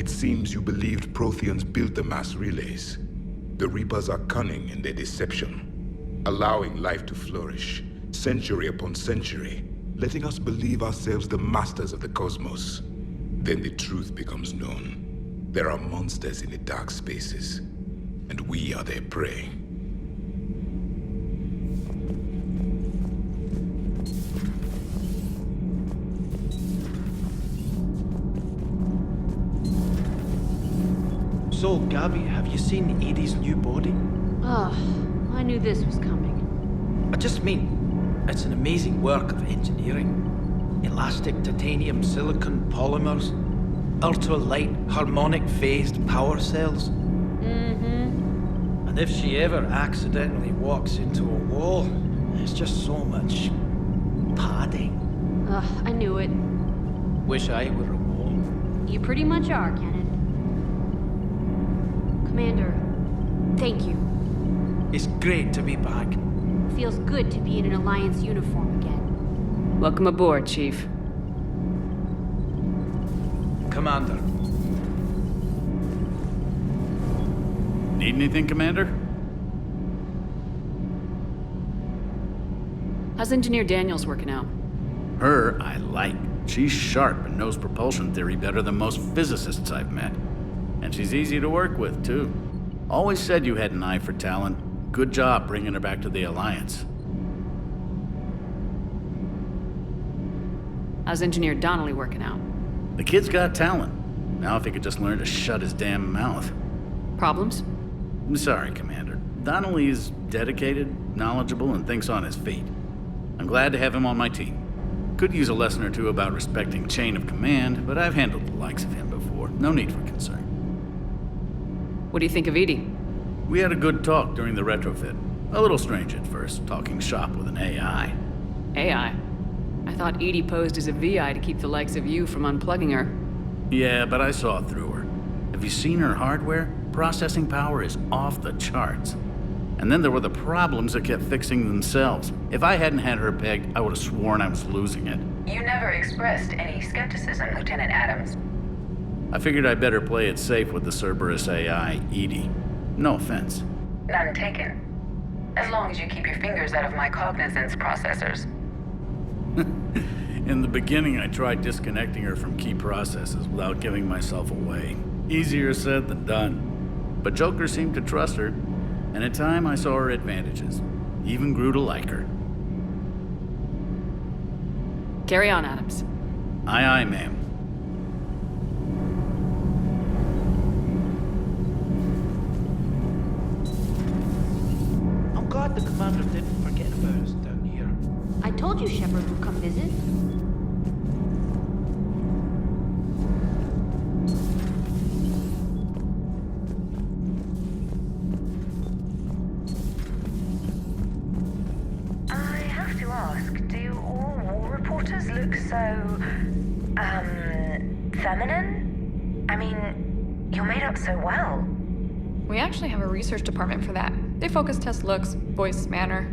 It seems you believed Protheans built the mass relays. The Reapers are cunning in their deception, allowing life to flourish, century upon century, letting us believe ourselves the masters of the cosmos. Then the truth becomes known. There are monsters in the dark spaces, and we are their prey. So, Gabby, have you seen Edie's new body? Oh, I knew this was coming. I just mean, it's an amazing work of engineering. Elastic titanium silicon polymers, ultra-light harmonic phased power cells. Mm-hmm. And if she ever accidentally walks into a wall, there's just so much padding. Ugh, I knew it. Wish I were a wall. You pretty much are, Kenneth. Commander, thank you. It's great to be back. Feels good to be in an Alliance uniform again. Welcome aboard, Chief. Commander. Need anything, Commander? How's Engineer Daniels working out? Her, I like. She's sharp and knows propulsion theory better than most physicists I've met. And she's easy to work with, too. Always said you had an eye for talent. Good job bringing her back to the Alliance. How's Engineer Donnelly working out? The kid's got talent. Now if he could just learn to shut his damn mouth. Problems? I'm sorry, Commander. Donnelly is dedicated, knowledgeable, and thinks on his feet. I'm glad to have him on my team. Could use a lesson or two about respecting chain of command, but I've handled the likes of him before. No need for concern. What do you think of Edie? We had a good talk during the retrofit. A little strange at first, talking shop with an AI. AI? I thought Edie posed as a VI to keep the likes of you from unplugging her. Yeah, but I saw through her. Have you seen her hardware? Processing power is off the charts. And then there were the problems that kept fixing themselves. If I hadn't had her pegged, I would have sworn I was losing it. You never expressed any skepticism, Lieutenant Adams. I figured I'd better play it safe with the Cerberus AI, Edie. No offense. None taken. As long as you keep your fingers out of my cognizance processors. In the beginning, I tried disconnecting her from key processes without giving myself away. Easier said than done. But Joker seemed to trust her, and in time I saw her advantages. Even grew to like her. Carry on, Adams. Aye, aye, ma'am. I'm glad the commander didn't forget about us down here. I told you Shepard would come visit. I have to ask, do all war reporters look so, feminine? I mean, you're made up so well. We actually have a research department for that. They focus test looks, voice, manner.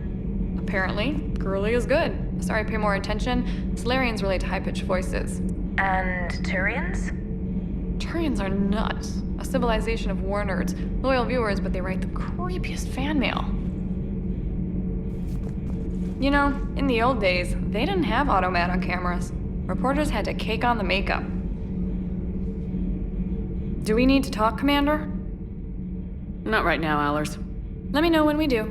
Apparently, girly is good. Sorry, pay more attention. Solarians relate to high-pitched voices. And Turians? Turians are nuts. A civilization of war nerds. Loyal viewers, but they write the creepiest fan mail. You know, in the old days, they didn't have automat on cameras. Reporters had to cake on the makeup. Do we need to talk, Commander? Not right now, Allers. Let me know when we do.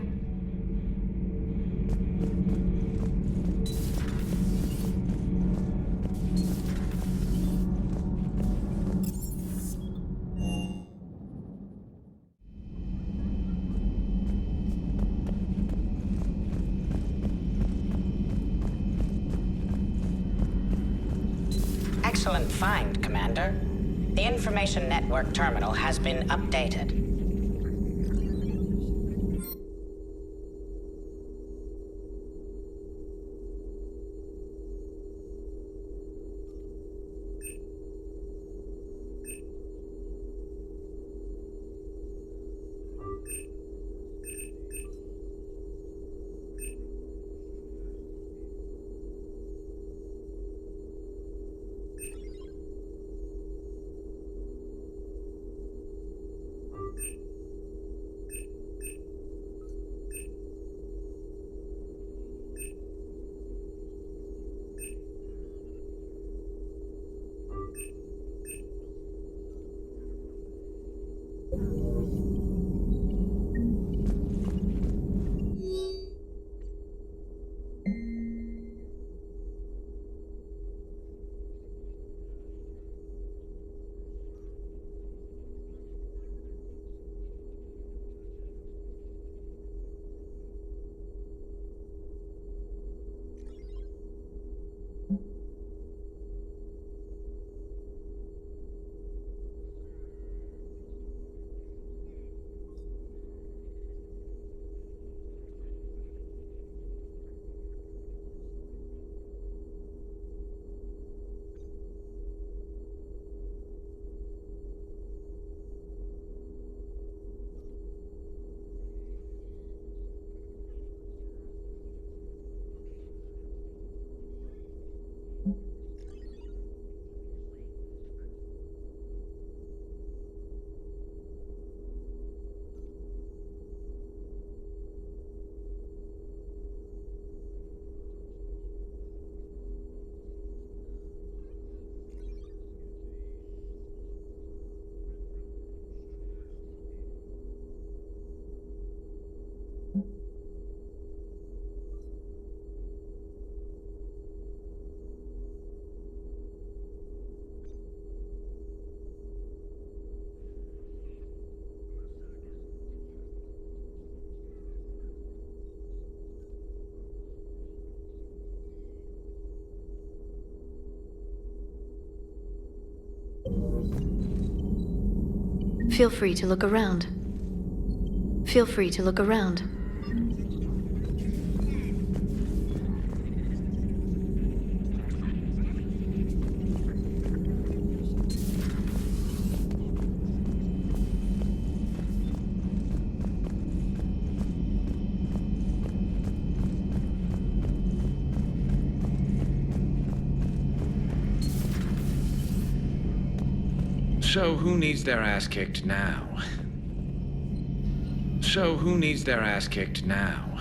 Excellent find, Commander. The information network terminal has been updated. Feel free to look around. Feel free to look around. So who needs their ass kicked now? So who needs their ass kicked now?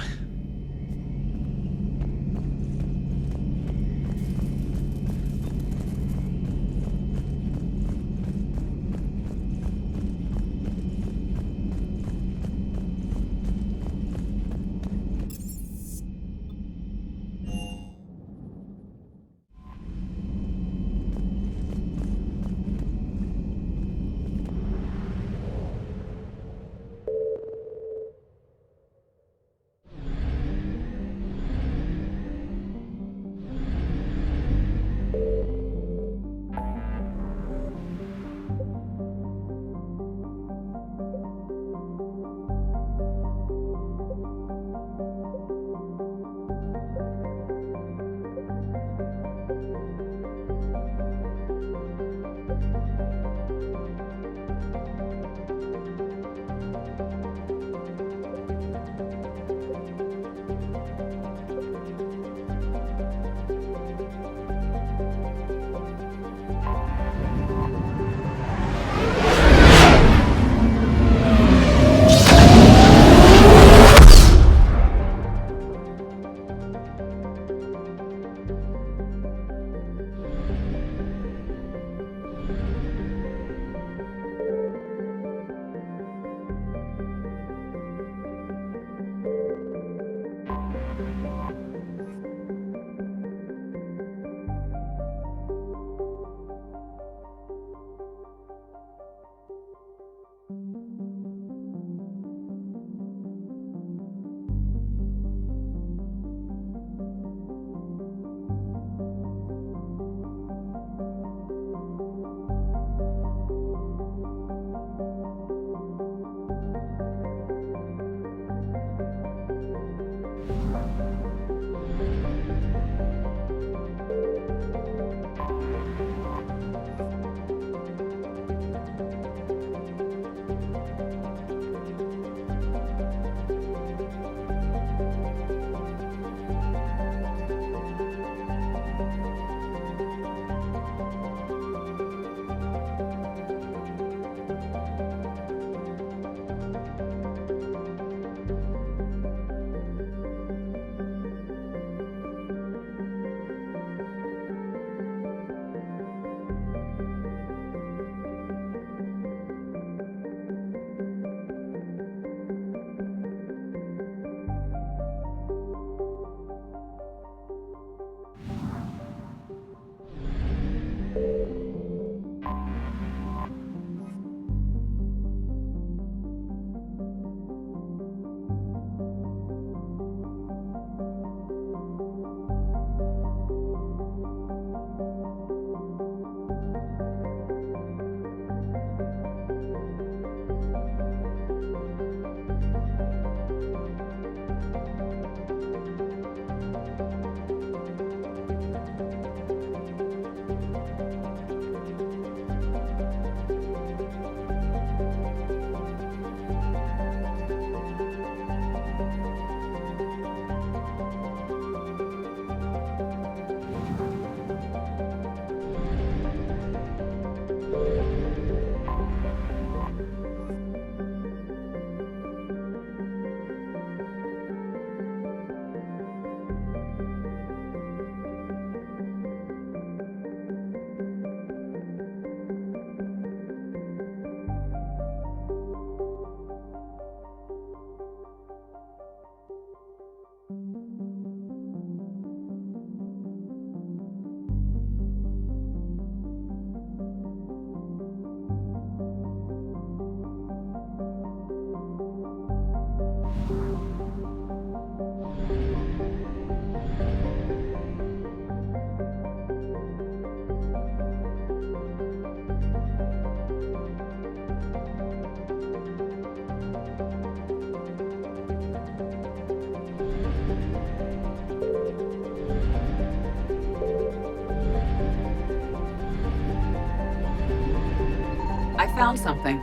found something.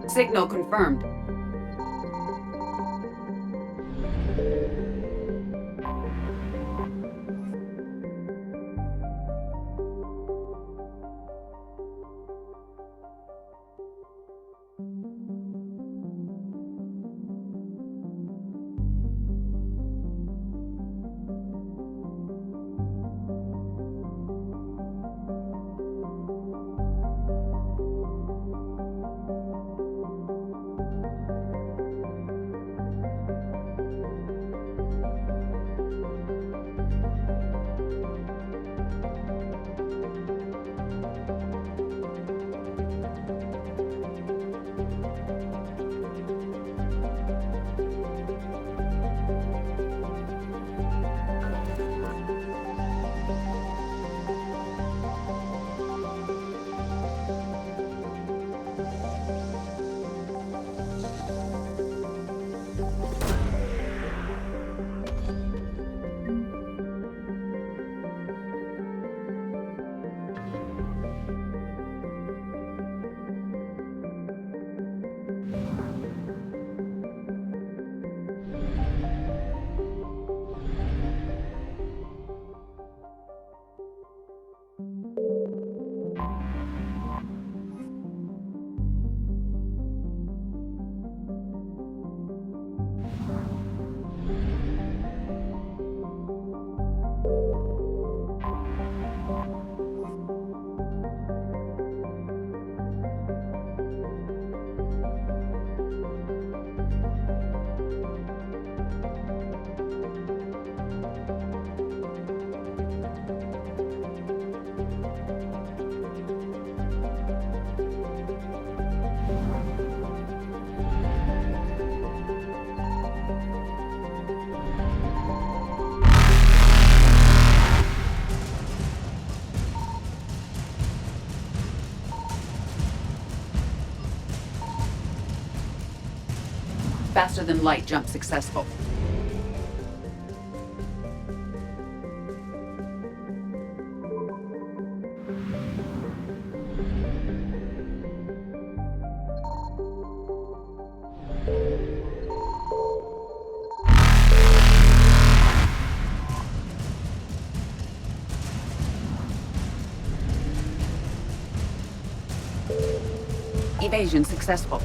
Signal confirmed. Faster than light jump successful. Evasion successful.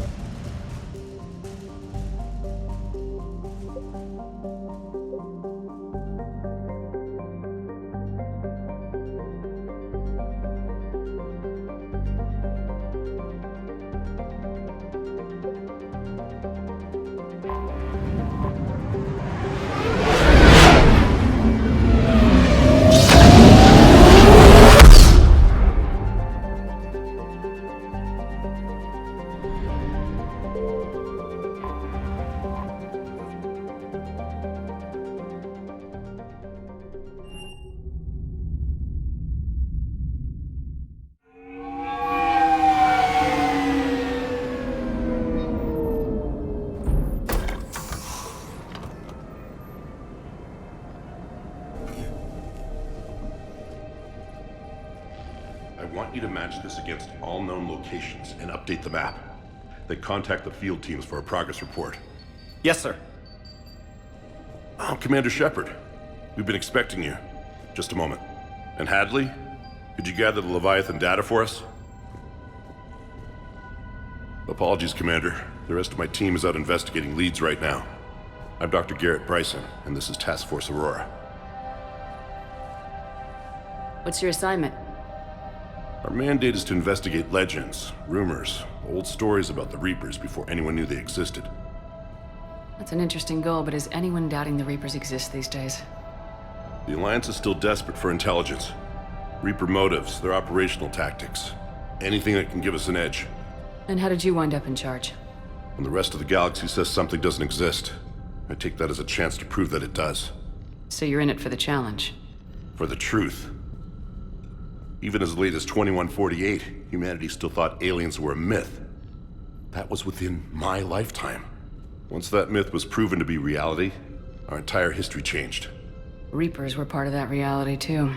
want you to match this against all known locations and update the map. Then contact the field teams for a progress report. Yes, sir. Oh, Commander Shepard. We've been expecting you. Just a moment. And Hadley, could you gather the Leviathan data for us? Apologies, Commander. The rest of my team is out investigating leads right now. I'm Dr. Garrett Bryson, and this is Task Force Aurora. What's your assignment? Our mandate is to investigate legends, rumors, old stories about the Reapers before anyone knew they existed. That's an interesting goal, but is anyone doubting the Reapers exist these days? The Alliance is still desperate for intelligence. Reaper motives, their operational tactics. Anything that can give us an edge. And how did you wind up in charge? When the rest of the galaxy says something doesn't exist, I take that as a chance to prove that it does. So you're in it for the challenge? For the truth. Even as late as 2148, humanity still thought aliens were a myth. That was within my lifetime. Once that myth was proven to be reality, our entire history changed. Reapers were part of that reality, too.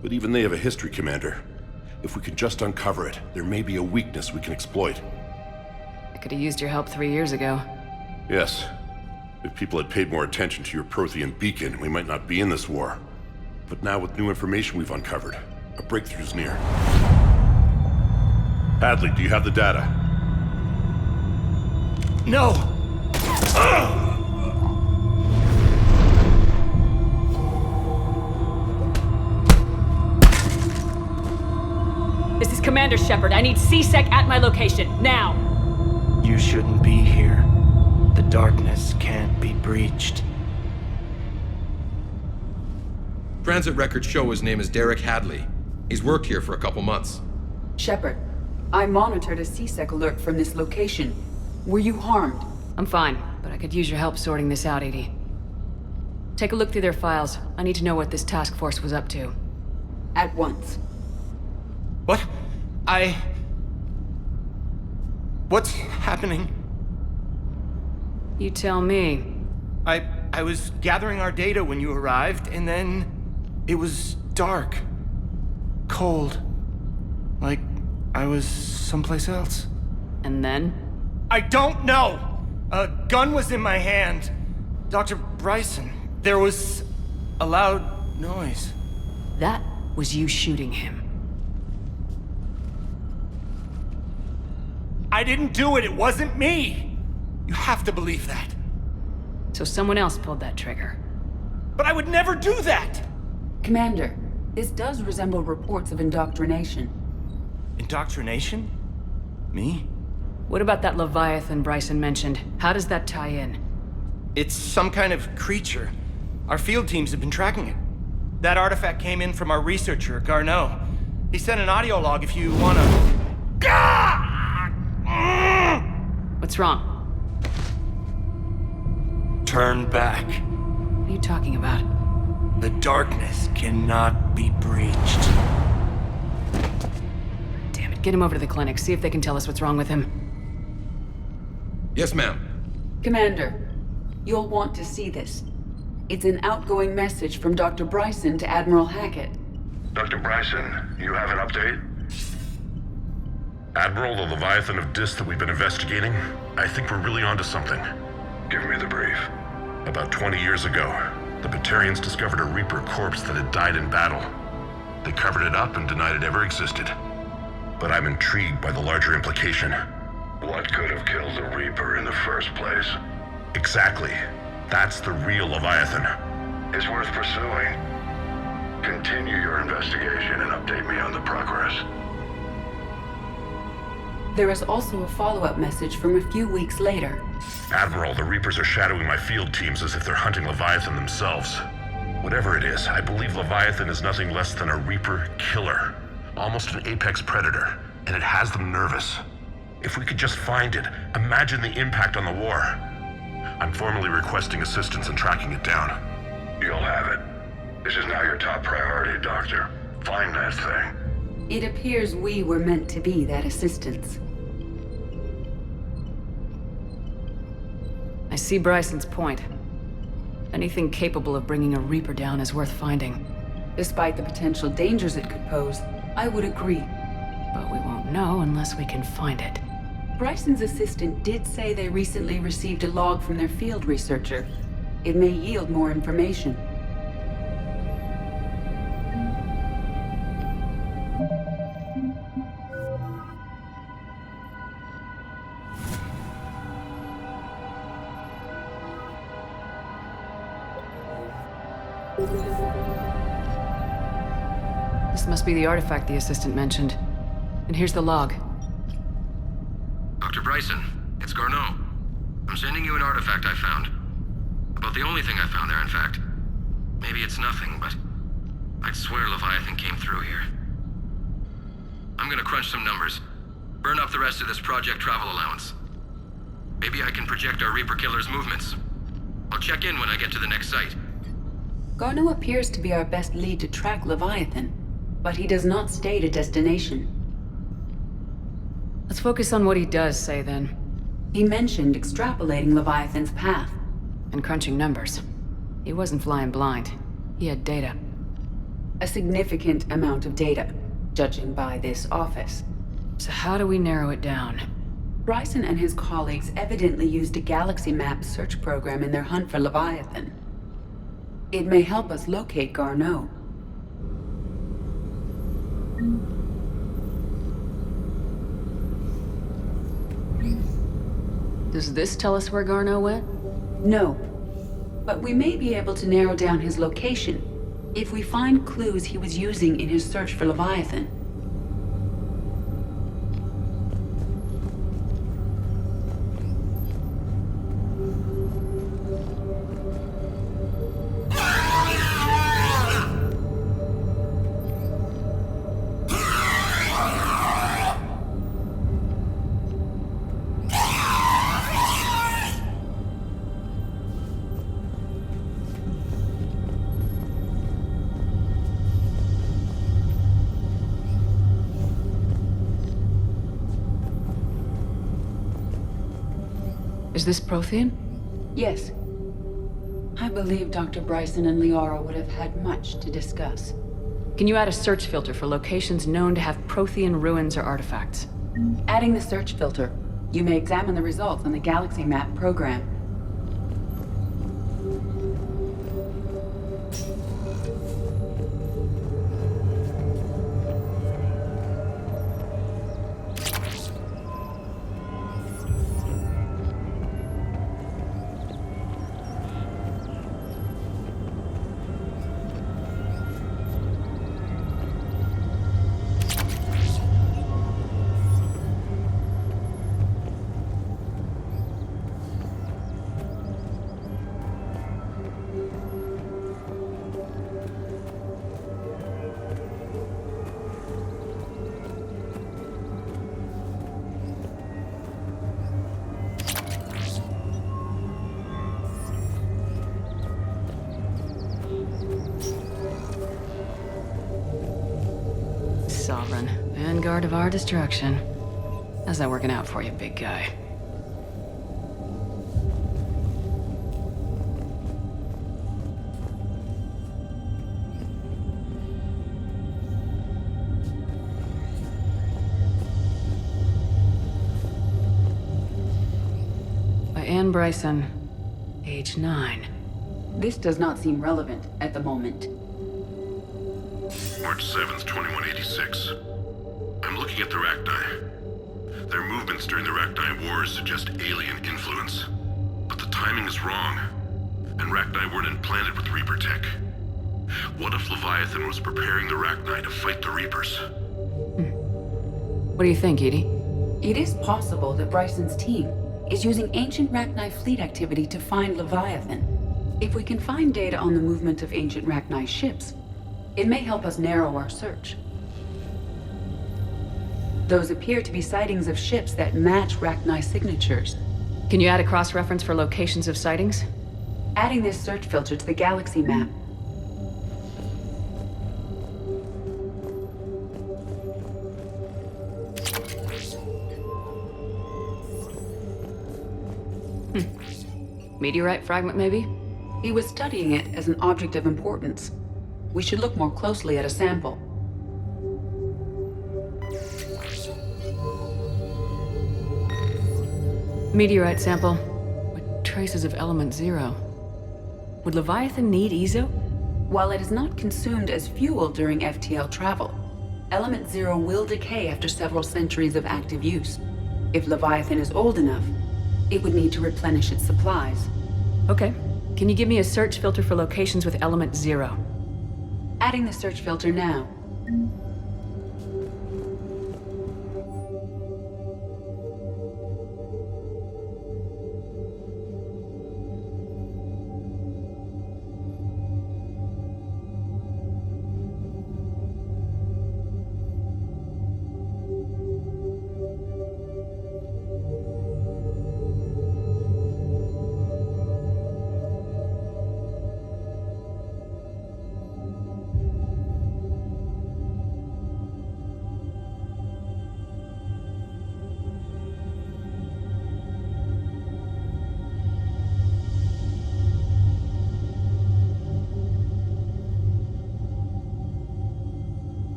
But even they have a history, Commander. If we can just uncover it, there may be a weakness we can exploit. I could have used your help 3 years ago. Yes. If people had paid more attention to your Prothean beacon, we might not be in this war. But now with new information we've uncovered, a breakthrough's near. Hadley, do you have the data? No! This is Commander Shepard. I need C-Sec at my location, now! You shouldn't be here. The darkness can't be breached. Transit records show his name is Derek Hadley. He's worked here for a couple months. Shepard, I monitored a C-Sec alert from this location. Were you harmed? I'm fine, but I could use your help sorting this out, EDI. Take a look through their files. I need to know what this task force was up to. At once. What? What's happening? You tell me. I was gathering our data when you arrived, and then it was dark. Cold. Like I was someplace else. And then? I don't know! A gun was in my hand. Dr. Bryson, there was a loud noise. That was you shooting him. I didn't do it, it wasn't me! You have to believe that. So someone else pulled that trigger. But I would never do that! Commander, this does resemble reports of indoctrination. Indoctrination? Me? What about that Leviathan Bryson mentioned? How does that tie in? It's some kind of creature. Our field teams have been tracking it. That artifact came in from our researcher, Garneau. He sent an audio log if you wanna... What's wrong? Turn back. What are you talking about? The darkness cannot be breached. Damn it, get him over to the clinic. See if they can tell us what's wrong with him. Yes, ma'am. Commander, you'll want to see this. It's an outgoing message from Dr. Bryson to Admiral Hackett. Dr. Bryson, you have an update? Admiral, the Leviathan of Dis that we've been investigating, I think we're really onto something. Give me the brief. About 20 years ago, the Batarians discovered a Reaper corpse that had died in battle. They covered it up and denied it ever existed. But I'm intrigued by the larger implication. What could have killed the Reaper in the first place? Exactly. That's the real Leviathan. It's worth pursuing. Continue your investigation and update me on the progress. There is also a follow-up message from a few weeks later. Admiral, the Reapers are shadowing my field teams as if they're hunting Leviathan themselves. Whatever it is, I believe Leviathan is nothing less than a Reaper killer. Almost an apex predator, and it has them nervous. If we could just find it, imagine the impact on the war. I'm formally requesting assistance in tracking it down. You'll have it. This is now your top priority, Doctor. Find that thing. It appears we were meant to be that assistance. I see Bryson's point. Anything capable of bringing a Reaper down is worth finding. Despite the potential dangers it could pose, I would agree. but we won't know unless we can find it. Bryson's assistant did say they recently received a log from their field researcher. It may yield more information. This must be the artifact the assistant mentioned. And here's the log. Dr. Bryson, it's Garneau. I'm sending you an artifact I found. About the only thing I found there, in fact. Maybe it's nothing, but I'd swear Leviathan came through here. I'm gonna crunch some numbers. Burn up the rest of this Project Travel allowance. Maybe I can project our Reaper Killer's movements. I'll check in when I get to the next site. Garneau appears to be our best lead to track Leviathan, but he does not state a destination. Let's focus on what he does say, then. He mentioned extrapolating Leviathan's path. And crunching numbers. He wasn't flying blind. He had data. A significant amount of data, judging by this office. So how do we narrow it down? Bryson and his colleagues evidently used a galaxy map search program in their hunt for Leviathan. It may help us locate Garneau. Does this tell us where Garneau went? No, but we may be able to narrow down his location if we find clues he was using in his search for Leviathan. Is this Prothean? Yes. I believe Dr. Bryson and Liara would have had much to discuss. Can you add a search filter for locations known to have Prothean ruins or artifacts? Adding the search filter, you may examine the results on the Galaxy Map program. Sovereign, vanguard of our destruction. How's that working out for you, big guy? By Anne Bryson, age 9. This does not seem relevant at the moment. March 7th, 2186. I'm looking at the Rachni. Their movements during the Rachni Wars suggest alien influence. But the timing is wrong, and Rachni weren't implanted with Reaper tech. What if Leviathan was preparing the Rachni to fight the Reapers? What do you think, Edie? It is possible that Bryson's team is using ancient Rachni fleet activity to find Leviathan. If we can find data on the movement of ancient Rachni ships, it may help us narrow our search. Those appear to be sightings of ships that match Rachni signatures. Can you add a cross-reference for locations of sightings? Adding this search filter to the Galaxy Map. Meteorite fragment, maybe? He was studying it as an object of importance. We should look more closely at a sample. Meteorite sample with traces of element 0. Would Leviathan need Ezo? While it is not consumed as fuel during FTL travel, Element 0 will decay after several centuries of active use. If Leviathan is old enough, it would need to replenish its supplies. Okay. Can you give me a search filter for locations with element 0? Adding the search filter now.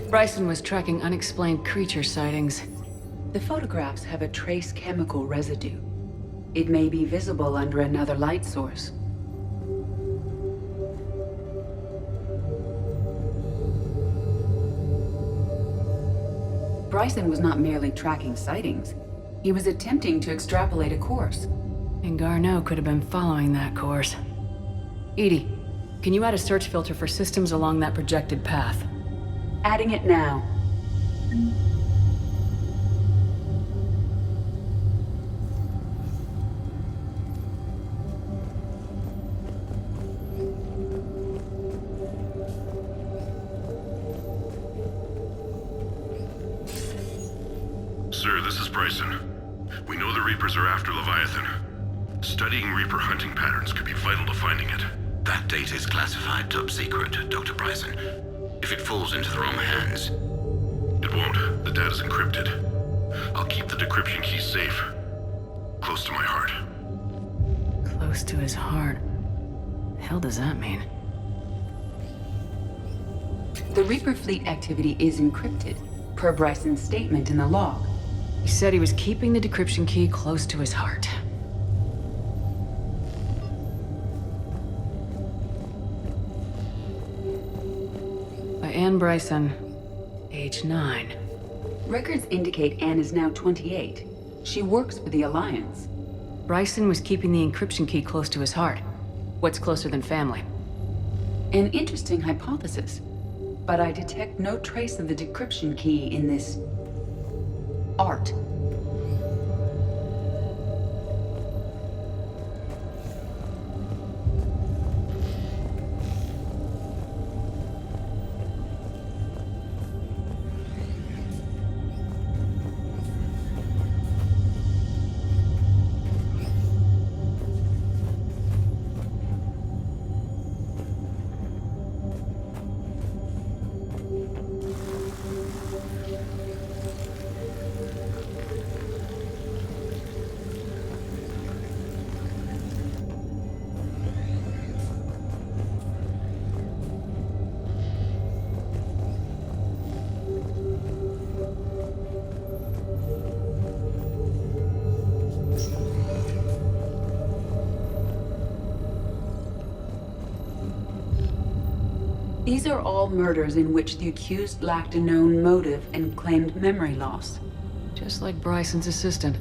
Bryson was tracking unexplained creature sightings. The photographs have a trace chemical residue. It may be visible under another light source. Bryson was not merely tracking sightings. He was attempting to extrapolate a course. And Garneau could have been following that course. EDI, can you add a search filter for systems along that projected path? Adding it now. Sir, this is Bryson. We know the Reapers are after Leviathan. Studying Reaper hunting patterns could be vital to finding it. That data is classified top secret, Dr. Bryson. If it falls into the wrong hands... It won't. The data's encrypted. I'll keep the decryption key safe. Close to my heart. Close to his heart. The hell does that mean? The Reaper fleet activity is encrypted, per Bryson's statement in the log. He said he was keeping the decryption key close to his heart. By Anne Bryson, age 9. Records indicate Anne is now 28. She works for the Alliance. Bryson was keeping the encryption key close to his heart. What's closer than family? An interesting hypothesis, but I detect no trace of the decryption key in this... art. These are all murders in which the accused lacked a known motive and claimed memory loss. Just like Bryson's assistant.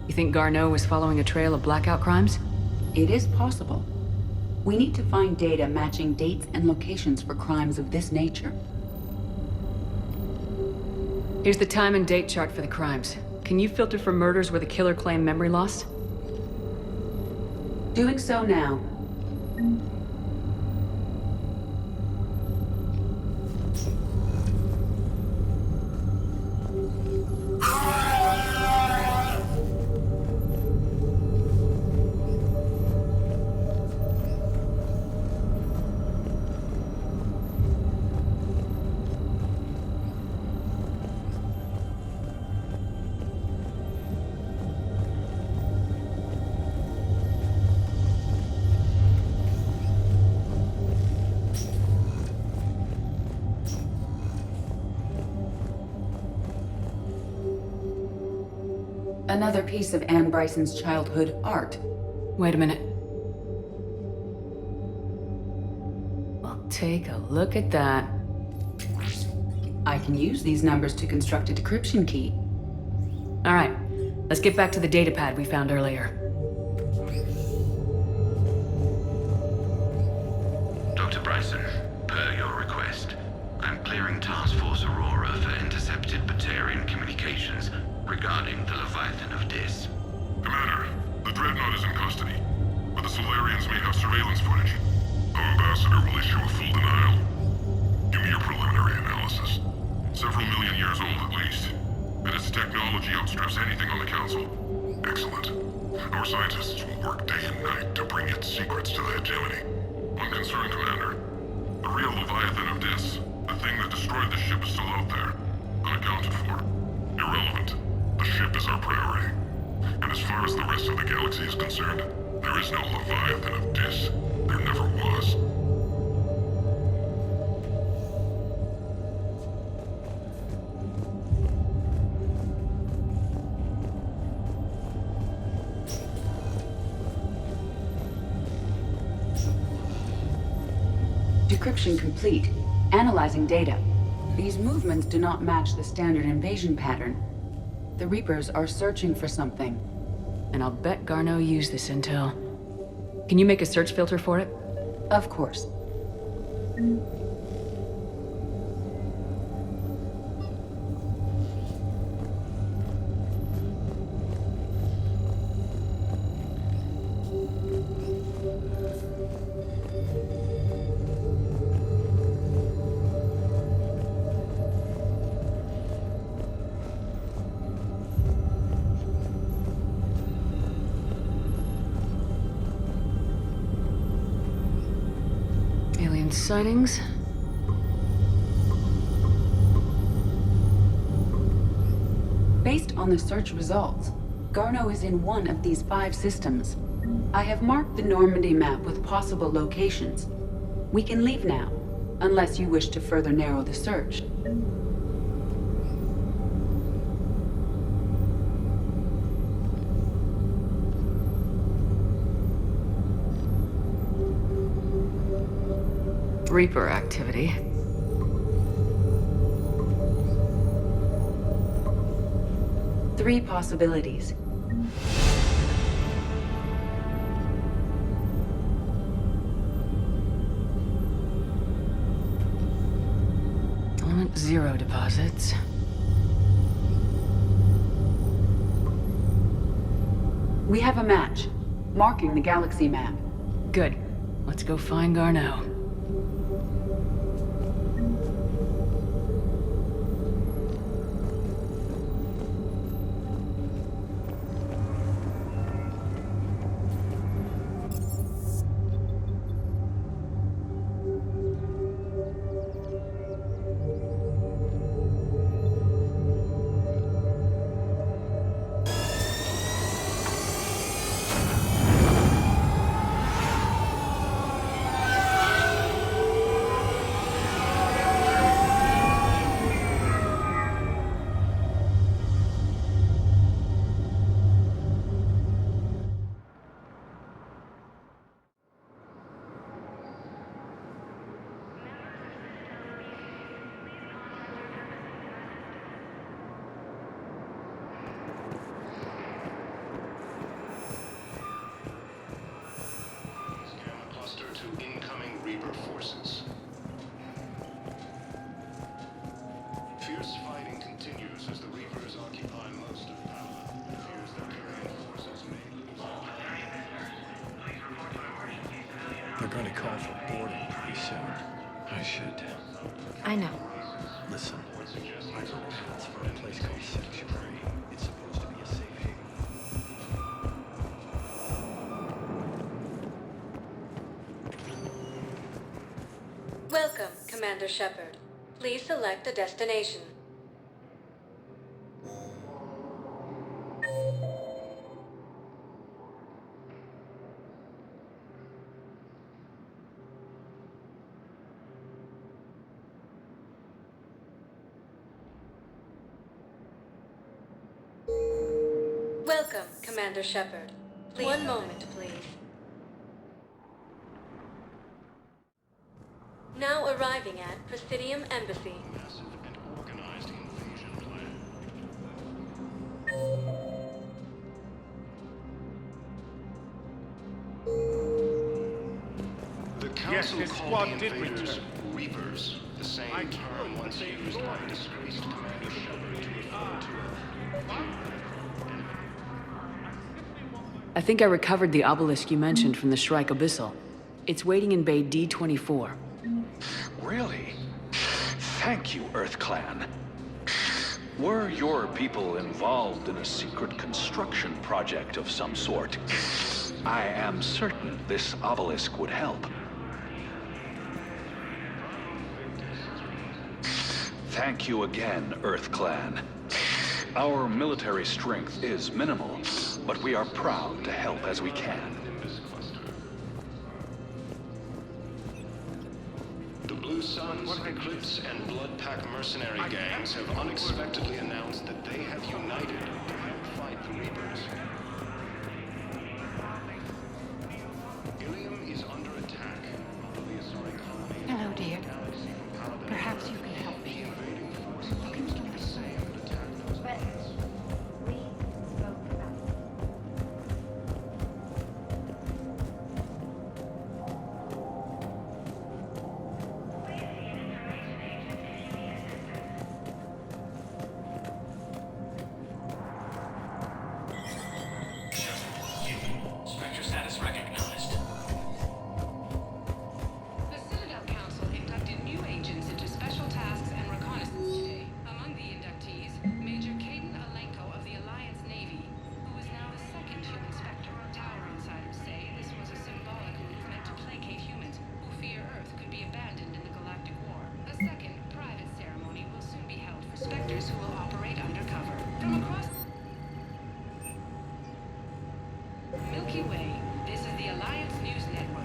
You think Garneau was following a trail of blackout crimes? It is possible. We need to find data matching dates and locations for crimes of this nature. Here's the time and date chart for the crimes. Can you filter for murders where the killer claimed memory loss? Doing so now. Another piece of Anne Bryson's childhood art. Wait a minute. Well, take a look at that. I can use these numbers to construct a decryption key. All right, let's get back to the datapad we found earlier. Dr. Bryson, per your request, I'm clearing Task Force Aurora for intercepted Batarian communications regarding the Leviathan of Dis. Commander, the Dreadnought is in custody, but the Solarians may have surveillance footage. Our ambassador will issue a full denial. Give me your preliminary analysis. Several million years old at least, and its technology outstrips anything on the Council. Excellent. Our scientists will work day and night to bring its secrets to the hegemony. One concern, Commander. The real Leviathan of Dis, the thing that destroyed the ship, is still out there, unaccounted for. Irrelevant. The ship is our priority. And as far as the rest of the galaxy is concerned, there is no Leviathan of Dis. There never was. Decryption complete. Analyzing data. These movements do not match the standard invasion pattern. The Reapers are searching for something. And I'll bet Garneau used this intel. Can you make a search filter for it? Of course. Alien sightings? Based on the search results, Garneau is in one of these 5 systems. I have marked the Normandy map with possible locations. We can leave now, unless you wish to further narrow the search. Reaper activity. Three possibilities. Element 0 deposits. We have a match, marking the galaxy map. Good. Let's go find Garneau. They're going to call for boarding pretty soon. I should. I know. Listen, I heard announced for a place called Sanctuary. It's supposed to be a safe haven. Welcome, Commander Shepard. Please select a destination. Welcome, Commander Shepard. One moment, please. Now arriving at Presidium Embassy. The council called the invaders Reapers, the same term once used by disgraced Commander Shepard to refer to I think I recovered the obelisk you mentioned from the Shrike Abyssal. It's waiting in Bay D-24. Really? Thank you, EarthClan. Were your people involved in a secret construction project of some sort, I am certain this obelisk would help. Thank you again, EarthClan. Our military strength is minimal, but we are proud to help as we can. The Blue Suns, Eclipse, and Bloodpack mercenary gangs have unexpectedly announced that they have united to help fight the Reapers. Ilium is under attack. Hello, dear. Perhaps you can help me. Spectre status recognized. The Citadel Council inducted new agents into special tasks and reconnaissance today. Among the inductees, Major Caden Alenko of the Alliance Navy, who is now the second human Spectre. Tower insiders say this was a symbolic movement to placate humans who fear Earth could be abandoned in the Galactic War. A second, private ceremony will soon be held for Spectres who will operate undercover. From across Milky Way, this is the Alliance News Network.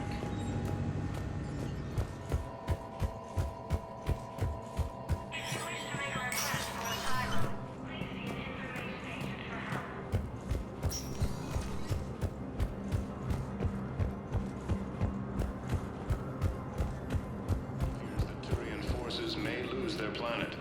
The Turian forces may lose their planet.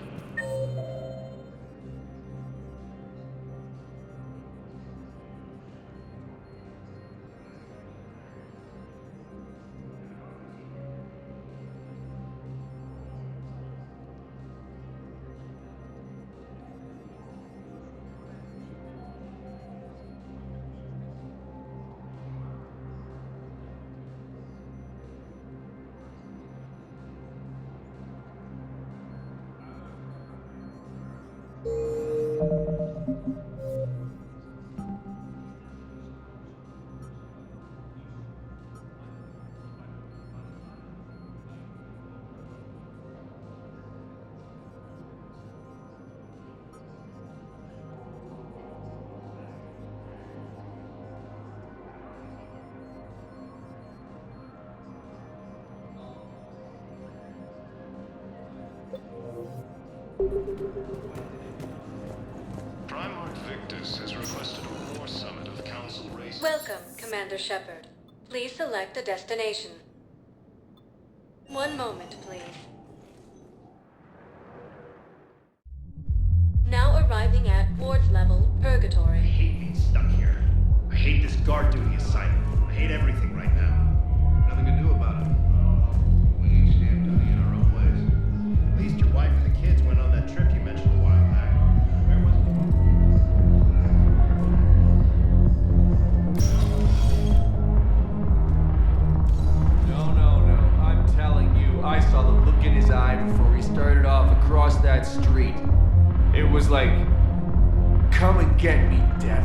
Primarch Victus has requested a war summit of Council races. Welcome, Commander Shepard. Please select a destination. One moment, please. Now arriving at Ward's level, Purgatory. I hate being stuck here. I hate this guard duty assignment. I hate everything right now. Nothing to do about it. We each stand duty in our own ways. At least your wife and the kids went on that trip you mentioned a while back. Where was No. I'm telling you, I saw the look in his eye before he started off across that street. It was like, come and get me, Death.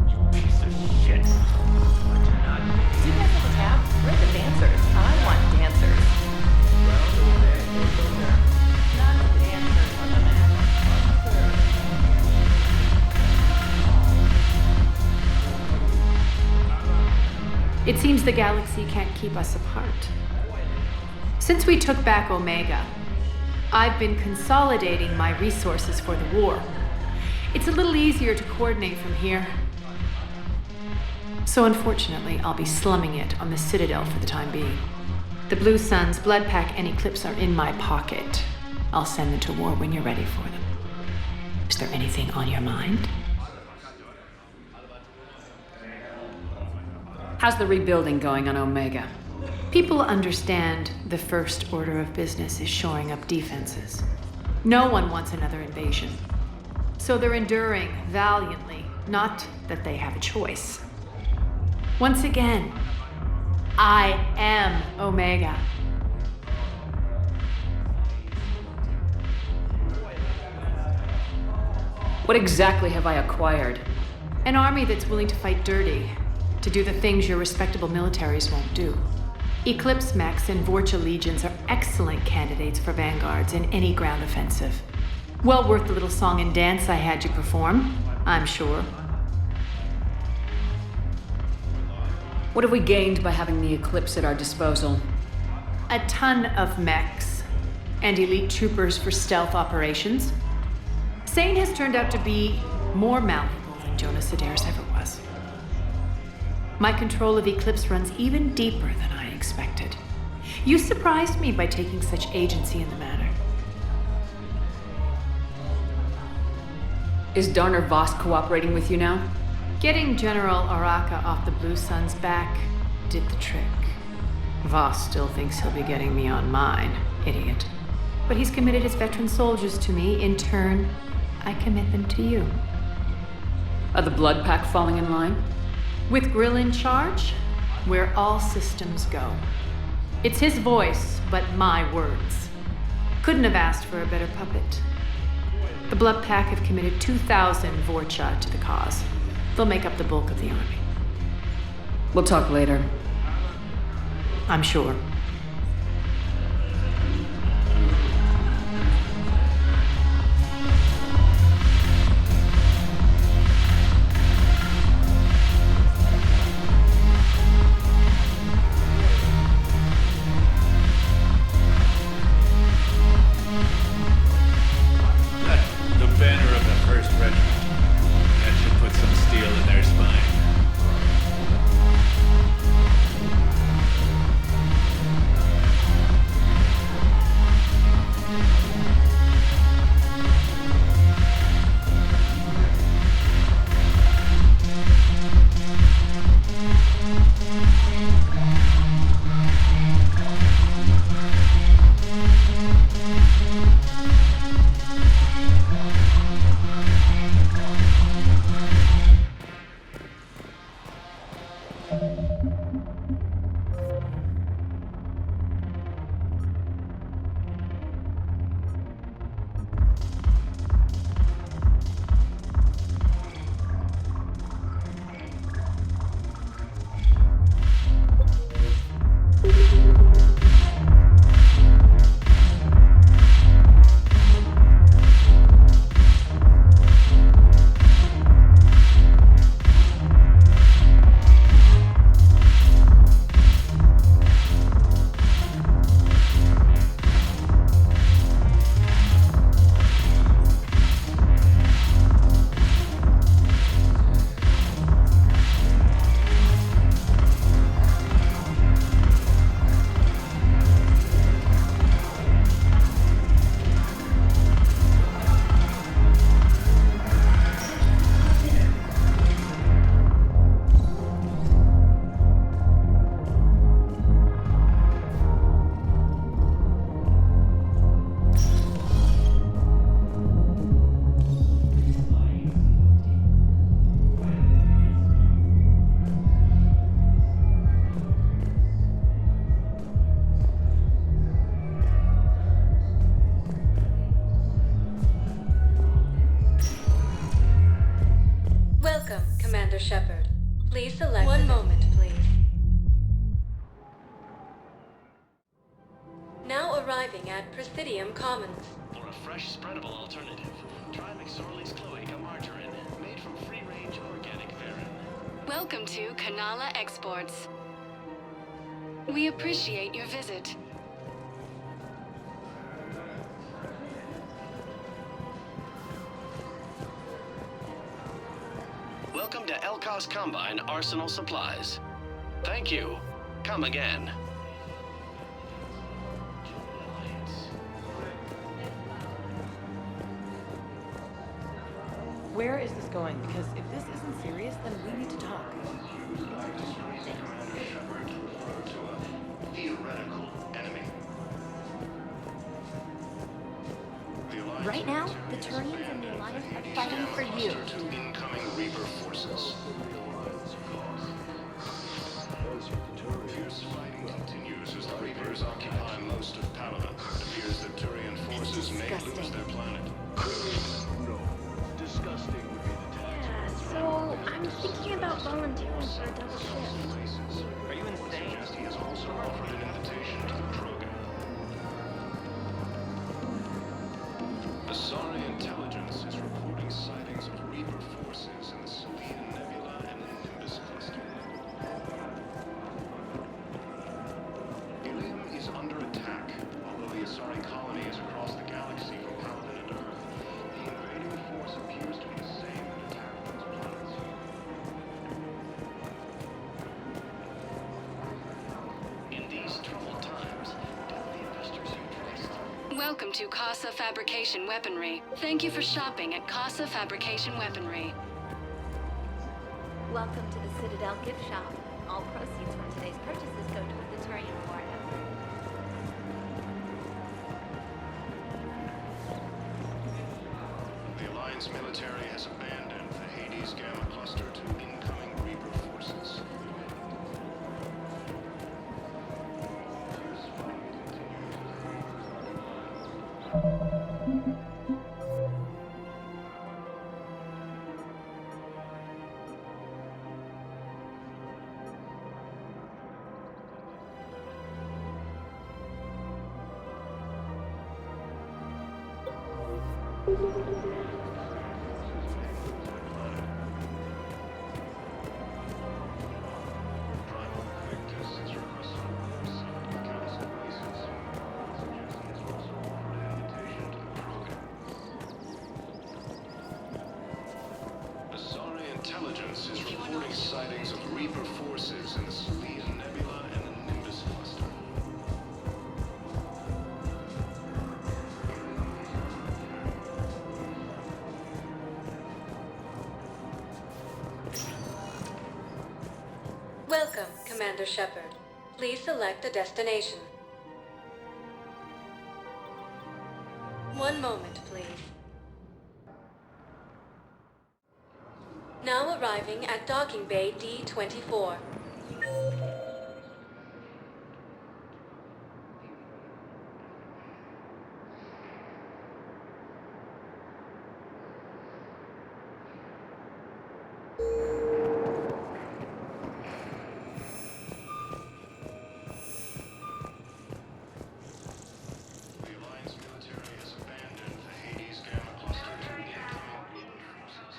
You piece of shit. But you're not. Do you guys have a tab? We're the dancers. I want dancers. Not dancers on the map. It seems the galaxy can't keep us apart. Since we took back Omega, I've been consolidating my resources for the war. It's a little easier to coordinate from here. So unfortunately, I'll be slumming it on the Citadel for the time being. The Blue Suns, Bloodpack, and Eclipse are in my pocket. I'll send them to war when you're ready for them. Is there anything on your mind? How's the rebuilding going on Omega? People understand the first order of business is shoring up defenses. No one wants another invasion. So they're enduring valiantly, not that they have a choice. Once again, I am Omega. What exactly have I acquired? An army that's willing to fight dirty, to do the things your respectable militaries won't do. Eclipse mechs and Vorcha legions are excellent candidates for vanguards in any ground offensive. Well worth the little song and dance I had you perform, I'm sure. What have we gained by having the Eclipse at our disposal? A ton of mechs and elite troopers for stealth operations. Sane has turned out to be more malleable than Jonas Sedaris ever was. My control of Eclipse runs even deeper than I expected. You surprised me by taking such agency in the matter. Is Darner Voss cooperating with you now? Getting General Araka off the Blue Sun's back did the trick. Voss still thinks he'll be getting me on mine, idiot. But he's committed his veteran soldiers to me. In turn, I commit them to you. Are the Bloodpack falling in line? With Grill in charge, where all systems go. It's his voice, but my words. Couldn't have asked for a better puppet. The Bloodpack have committed 2,000 Vorcha to the cause. They'll make up the bulk of the army. We'll talk later. I'm sure. The banner of the 1st Regiment. That should put some steel in their spine. Welcome, Commander Shepard. Please select... One moment, please. Now arriving at Presidium Commons. For a fresh, spreadable alternative, try McSorley's Cloaca Margarine, made from free-range organic verin. Welcome to Kanala Exports. We appreciate your visit. Welcome to Elkos Combine Arsenal Supplies. Thank you. Come again. Where is this going? Because if this isn't serious, then we need to talk. Theoretical enemy. Right now, the Turians and the Alliance are fighting for you. Incoming Reaper forces. Fierce fighting continues as the Reapers occupy most of Paladin. It appears that Turian forces may lose their planet. No. Disgusting would be the tax. Yeah, so I'm thinking about volunteering for a double shift. Are you insane? He has also offered an invitation to the Krogan. Asari intelligence is reporting sightings of Reaper forces in the Salian Nebula and the Nimbus cluster. Ilium is under attack. Although the Asari colony is across the galaxy from Paladin and Earth, the invading force appears to be the same that attacked those planets. In these troubled times, tell the investors you trust. Welcome to Casa Fabrication Weaponry. Thank you for shopping at Casa Fabrication Weaponry. Welcome to the Citadel gift shop. All proceeds from today's purchases go toward the Turian war effort. The Alliance military has abandoned the Hades Gamma cluster to incoming Reaper forces. Asari intelligence is reporting sightings of Reaper forces in the Salian Nebula and the Nimbus cluster. Welcome, Commander Shepard. Please select a destination. One moment, please. Now arriving at Docking Bay D-24. The Alliance military has abandoned the Hades Gamma cluster to incoming Reaper forces.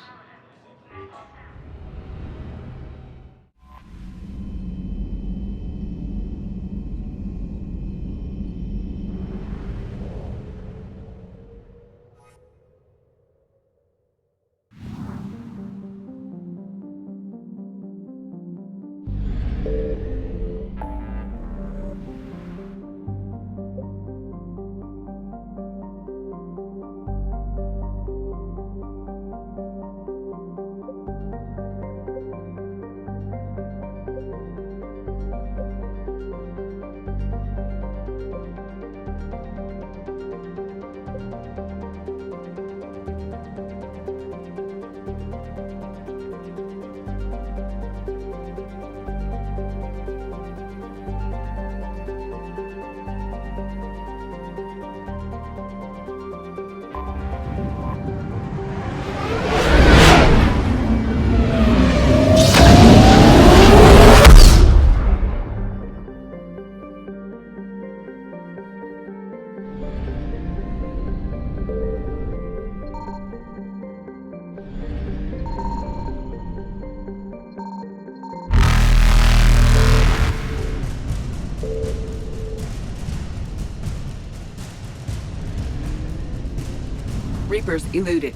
Reapers eluded.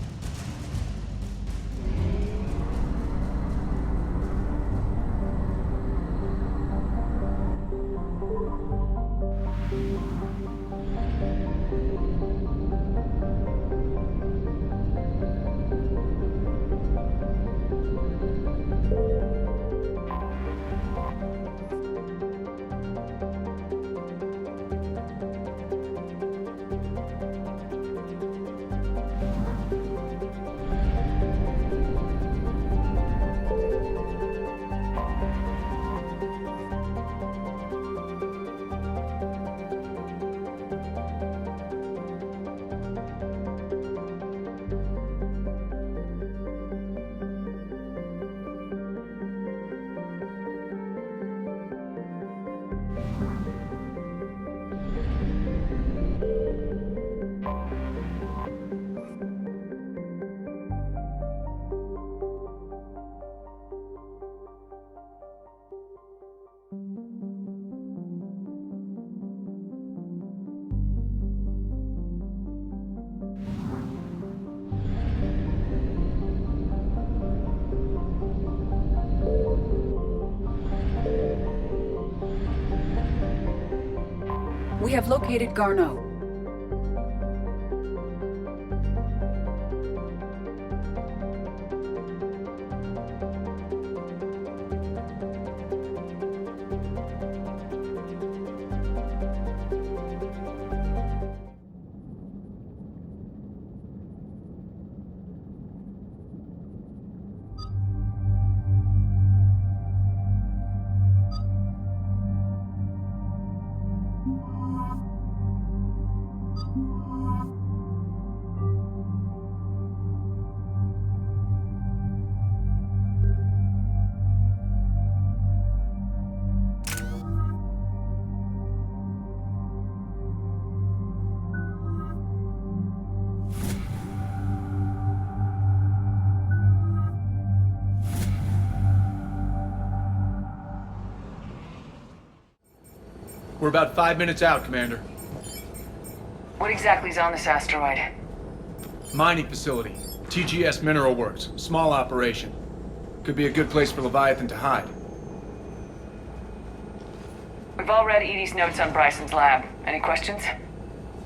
We have located Garneau. We're about 5 minutes out, Commander. What exactly is on this asteroid? Mining facility. TGS Mineral Works. Small operation. Could be a good place for Leviathan to hide. We've all read Edie's notes on Bryson's lab. Any questions?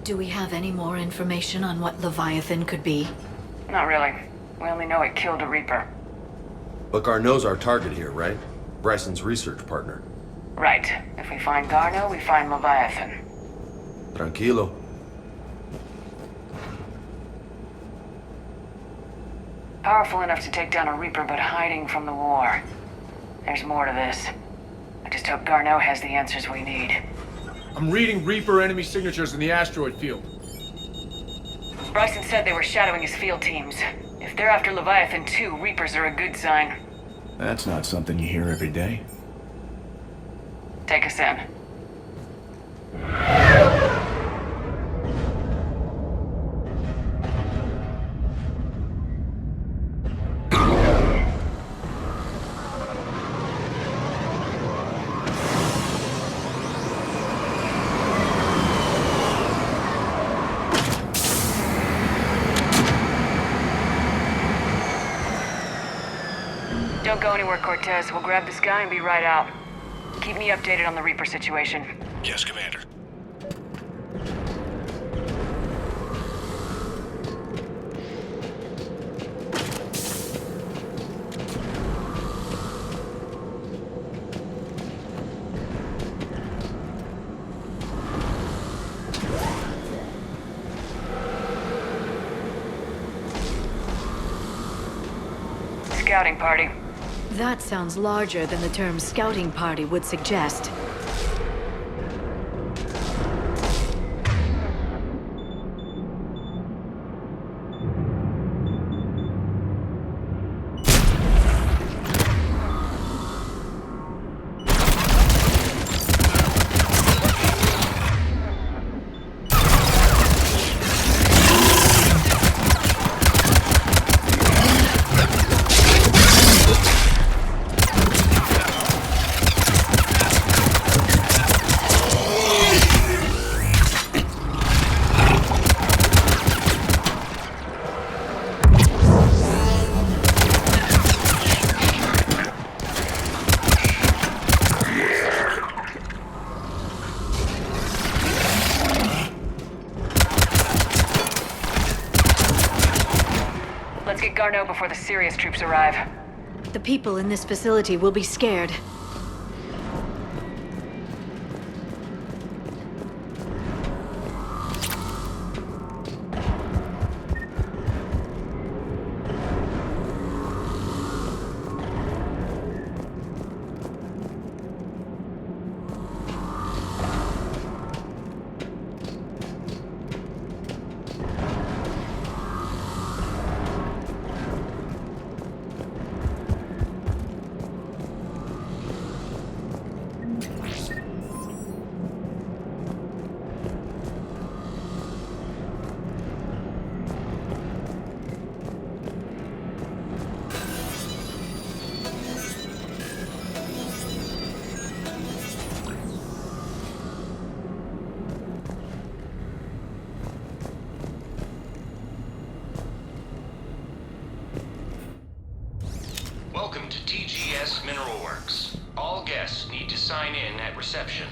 Do we have any more information on what Leviathan could be? Not really. We only know it killed a Reaper. But Garneau's our target here, right? Bryson's research partner. Right. If we find Garneau, we find Leviathan. Tranquilo. Powerful enough to take down a Reaper, but hiding from the war. There's more to this. I just hope Garneau has the answers we need. I'm reading Reaper enemy signatures in the asteroid field. Bryson said they were shadowing his field teams. If they're after Leviathan too, Reapers are a good sign. That's not something you hear every day. Take us in. Don't go anywhere, Cortez. We'll grab this guy and be right out. Keep me updated on the Reaper situation. Yes, Commander. Scouting party. That sounds larger than the term scouting party would suggest. Let's get Garneau before the serious troops arrive. The people in this facility will be scared. Welcome to TGS Mineral Works. All guests need to sign in at reception.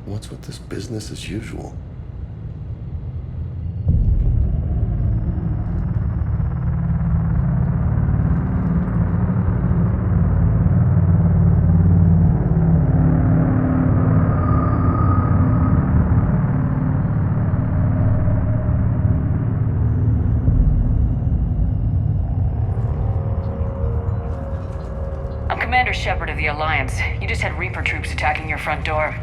What's with this business as usual? Commander Shepard of the Alliance. You just had Reaper troops attacking your front door.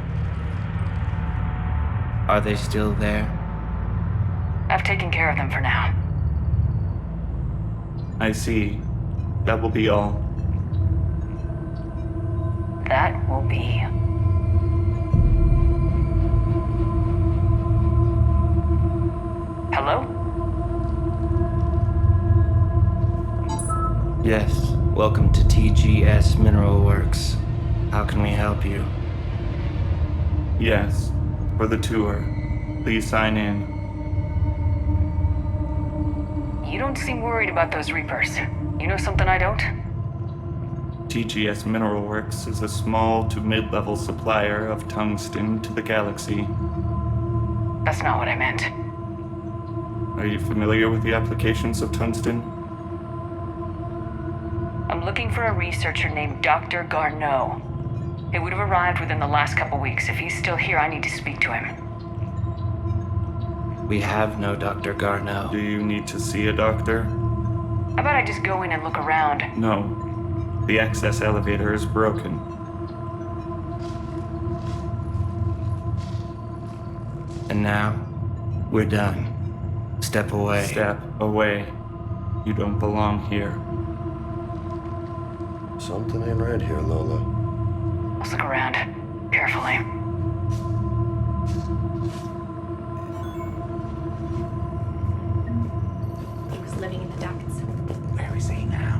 Are they still there? I've taken care of them for now. I see. That will be all. That will be. Hello? Yes. Welcome to TGS Mineral Works. How can we help you? Yes, for the tour. Please sign in. You don't seem worried about those Reapers. You know something I don't? TGS Mineral Works is a small to mid-level supplier of tungsten to the galaxy. That's not what I meant. Are you familiar with the applications of tungsten? I'm looking for a researcher named Dr. Garneau. He would have arrived within the last couple weeks. If he's still here, I need to speak to him. We have no Dr. Garneau. Do you need to see a doctor? How about I just go in and look around? No. The access elevator is broken. And now, we're done. Step away. Step away. You don't belong here. Something ain't right here, Lola. Let's look around. Carefully. He was living in the ducts. Where is he now?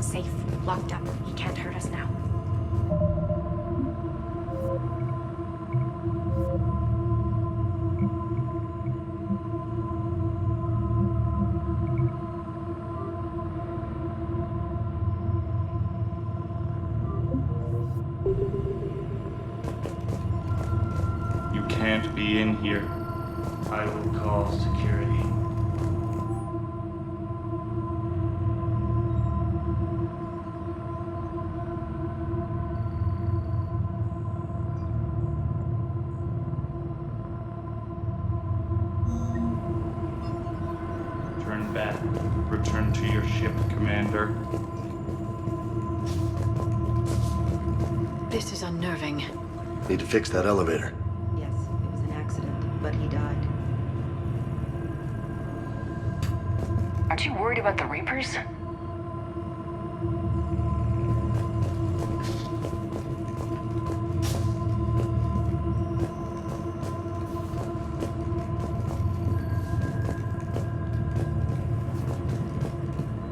Safe, locked up. He can't hurt us now. You can't be in here. I will call security. Turn back. Return to your ship, Commander. This is unnerving. Need to fix that elevator. Yes, it was an accident, but he died. Aren't you worried about the Reapers?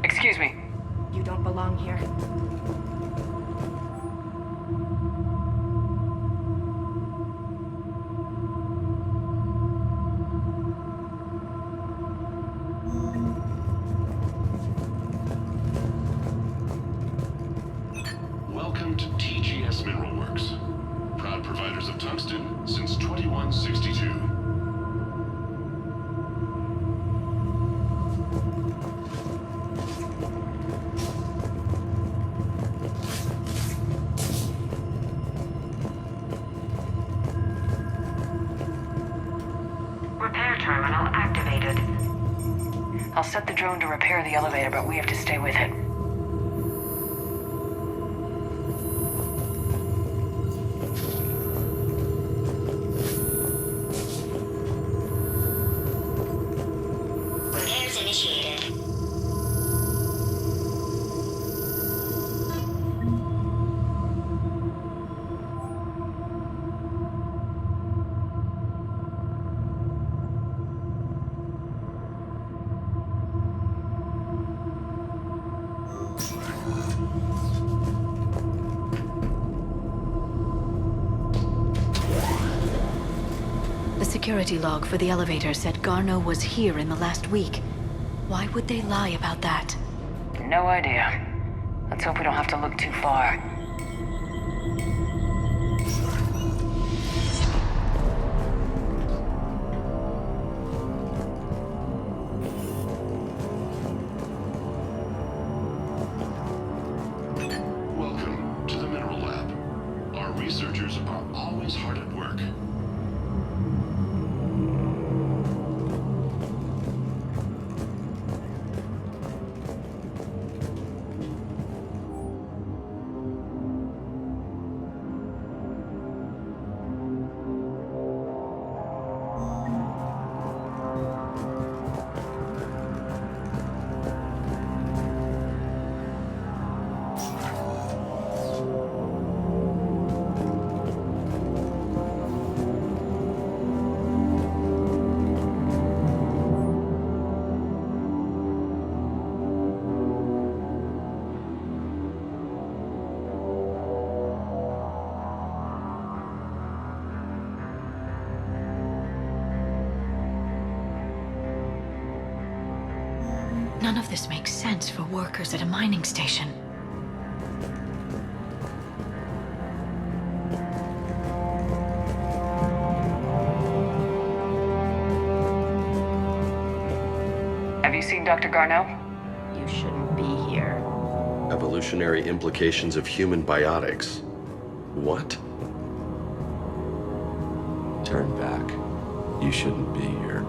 Excuse me. You don't belong here. Welcome to TGS Mineral Works. Proud providers of tungsten since 2162. Repair terminal activated. I'll set the drone to repair the elevator, but we have to stay with it. Repairs initiated. The security log for the elevator said Garneau was here in the last week. Why would they lie about that? No idea. Let's hope we don't have to look too far. None of this makes sense for workers at a mining station. Have you seen Dr. Garneau? You shouldn't be here. Evolutionary implications of human biotics. What? Turn back. You shouldn't be here.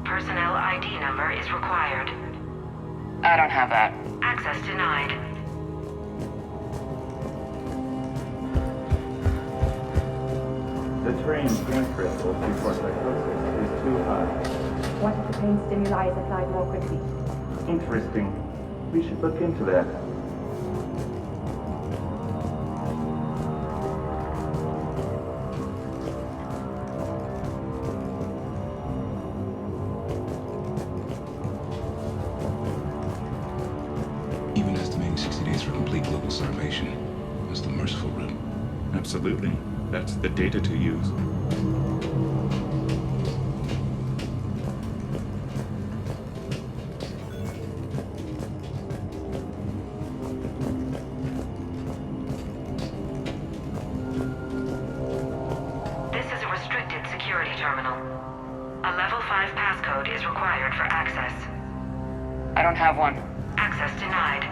Personnel ID number is required. I don't have that. Access denied. The terrain's pain threshold before psychosis is too high. What if the pain stimuli is applied more quickly? Interesting. We should look into that. Even estimating 60 days for complete global starvation is the merciful route. Absolutely. That's the data to use. This is a restricted security terminal. A level 5 passcode is required for access. I don't have one. Access denied.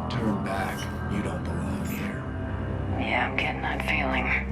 Turn back. You don't belong here. Yeah, I'm getting that feeling.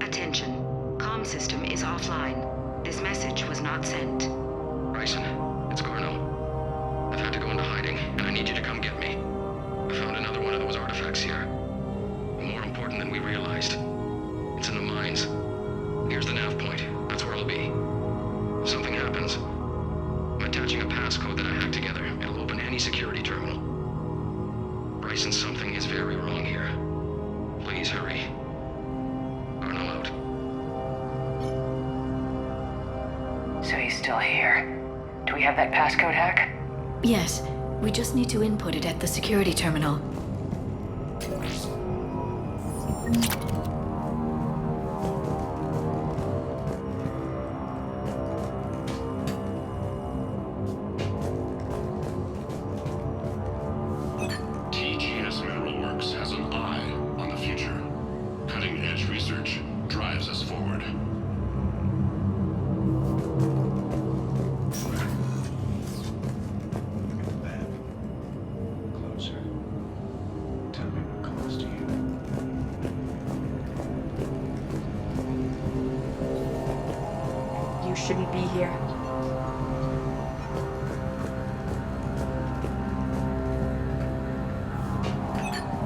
Attention. Comm system is offline. This message was not sent. Bryson, it's Garneau. I've had to go into hiding, and I need you to come get me. I found another one of those artifacts here. More important than we realized. It's in the mines. Here's the nav point. That's where I'll be. If something happens, I'm attaching a passcode that I hacked together. It'll open any security terminal. Bryson, something is very wrong here. Please hurry. Garneau out. So he's still here. Do we have that passcode hack? Yes, we just need to input it at the security terminal. TGS Mineral Works has an eye on the future. Cutting-edge research drives us forward. Closer. Tell me what calls to you. You shouldn't be here.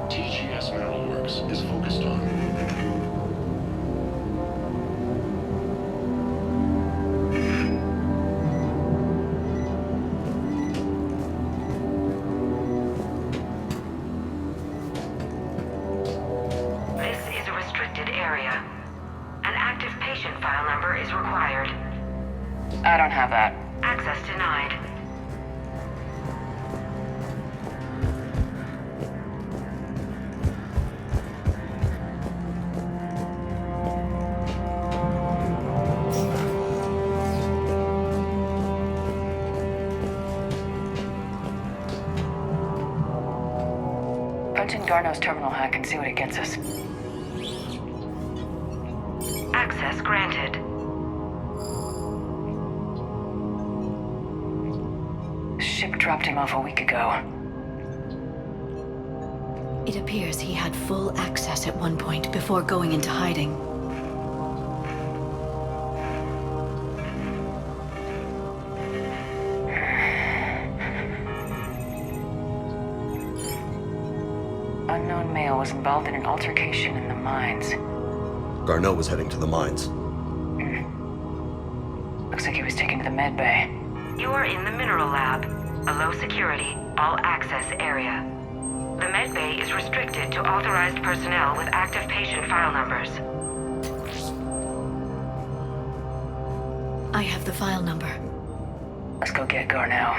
TGS Mineral Works is focused on This is a restricted area. An active patient file number is required. I don't have that. Access denied. Garno's terminal hack and see what it gets us. Access granted. Ship dropped him off a week ago. It appears he had full access at one point before going into hiding. Unknown male was involved in an altercation in the mines. Garneau was heading to the mines. Looks like he was taken to the med bay. You are in the mineral lab, a low security, all access area. The med bay is restricted to authorized personnel with active patient file numbers. I have the file number. Let's go get Garneau.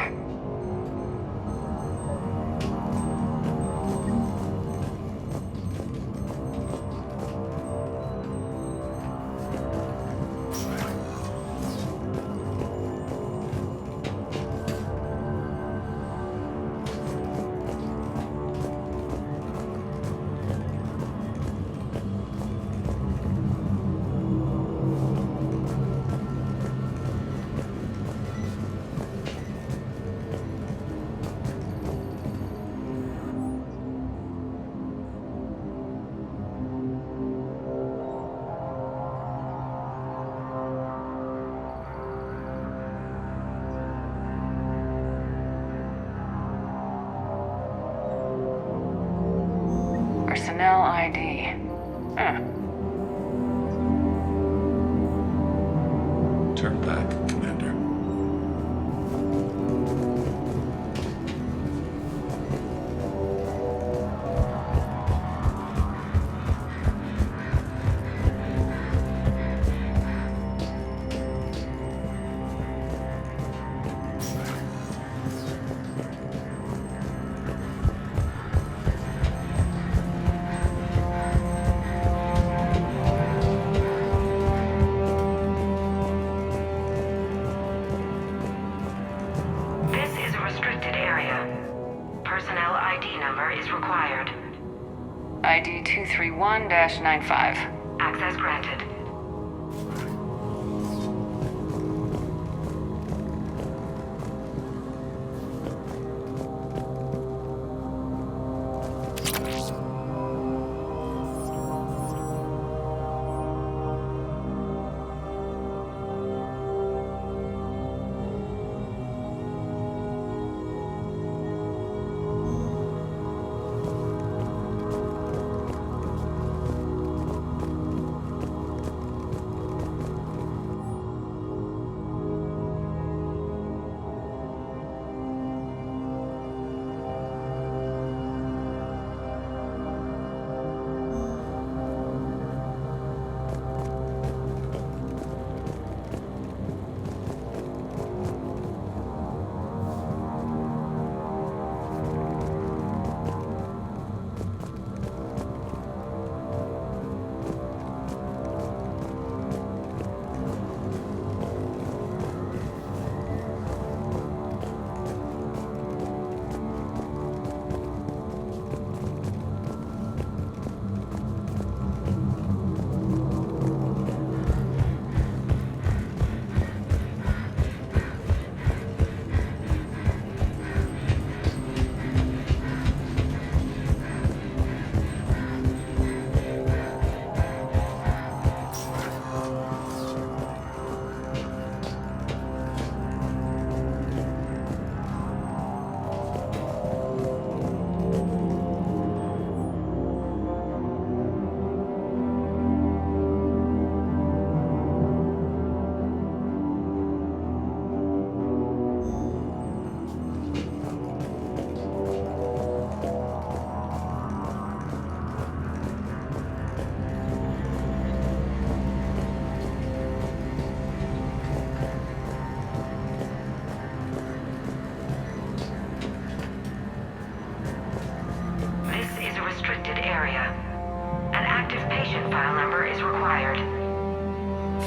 Personnel ID. Turn back, Commander. Personnel ID number is required. ID 231-95. Access granted.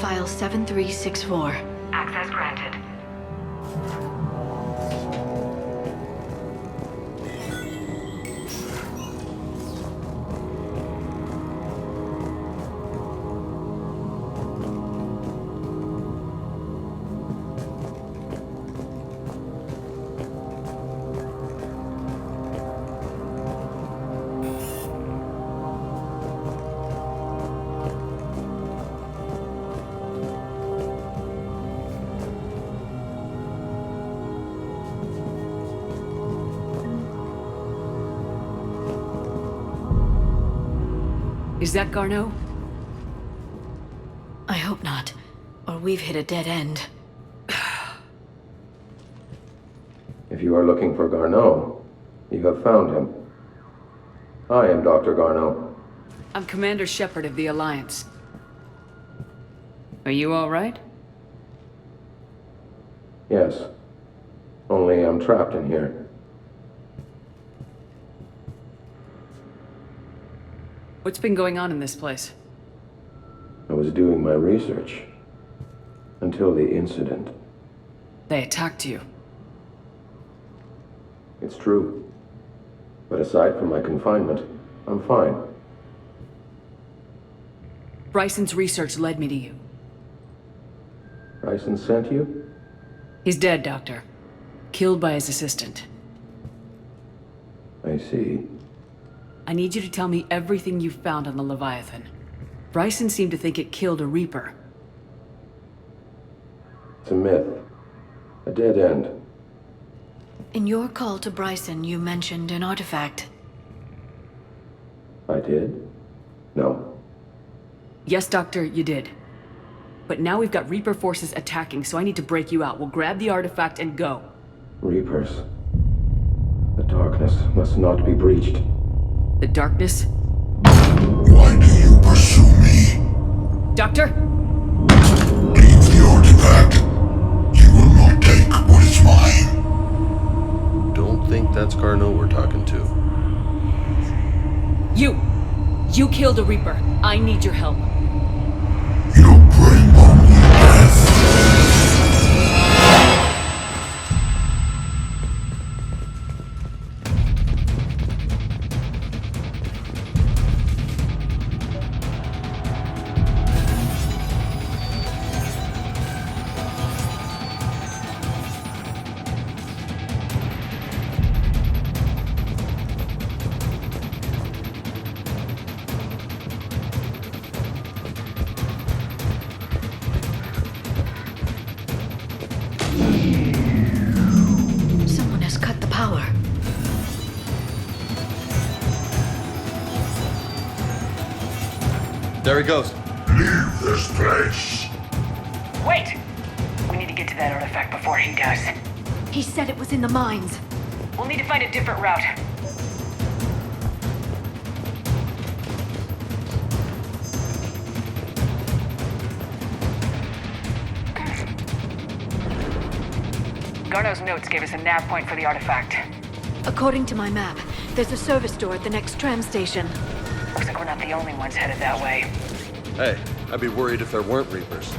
File 7364. Access granted. that Garneau? I hope not, or we've hit a dead end. If you are looking for Garneau, you have found him. I am Dr. Garneau. I'm Commander Shepard of the Alliance. Are you all right? Yes. Only I'm trapped in here. What's been going on in this place? I was doing my research. Until the incident. They attacked you. It's true. But aside from my confinement, I'm fine. Bryson's research led me to you. Bryson sent you? He's dead, Doctor. Killed by his assistant. I see. I need you to tell me everything you've found on the Leviathan. Bryson seemed to think it killed a Reaper. It's a myth. A dead end. In your call to Bryson, you mentioned an artifact. I did? No. Yes, Doctor, you did. But now we've got Reaper forces attacking, so I need to break you out. We'll grab the artifact and go. Reapers. The darkness must not be breached. The darkness? Why do you pursue me? Doctor? Leave the artifact. You will not take what is mine. Don't think that's Garneau we're talking to. You killed a Reaper. I need your help. You bring only death. Someone has cut the power. There he goes. Leave this place. Wait! We need to get to that artifact before he does. He said it was in the mines. We'll need to find a different route. Garneau's notes gave us a nav point for the artifact. According to my map, there's a service door at the next tram station. Looks like we're not the only ones headed that way. Hey, I'd be worried if there weren't Reapers.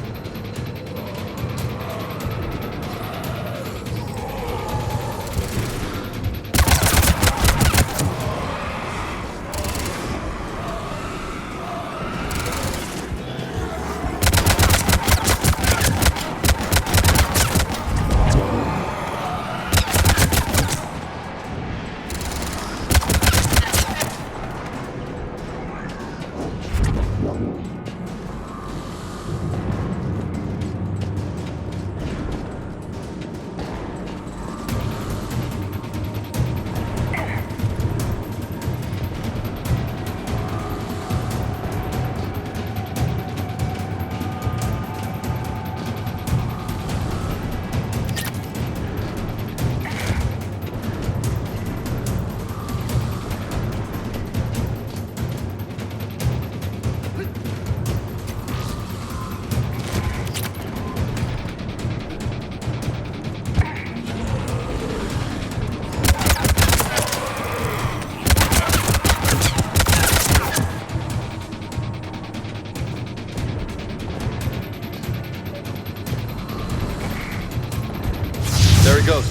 There he goes.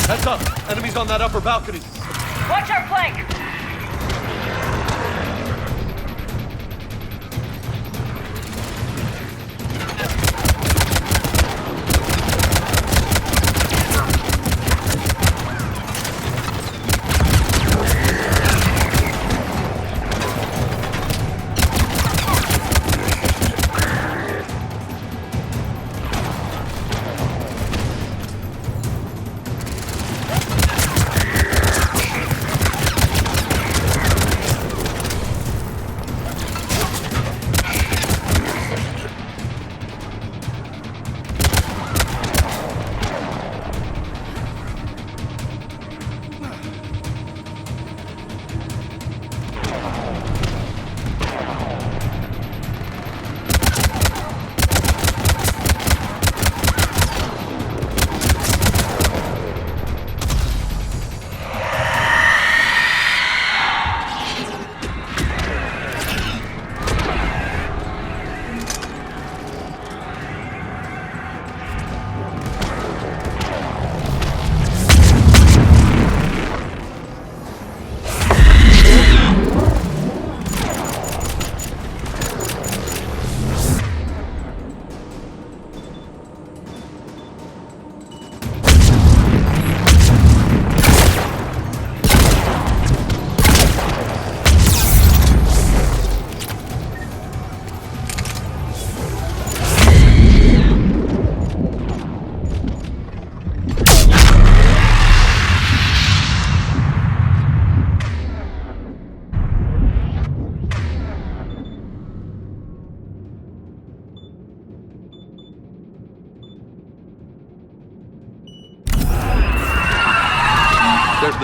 Heads up! Enemies on that upper balcony. Watch our flank!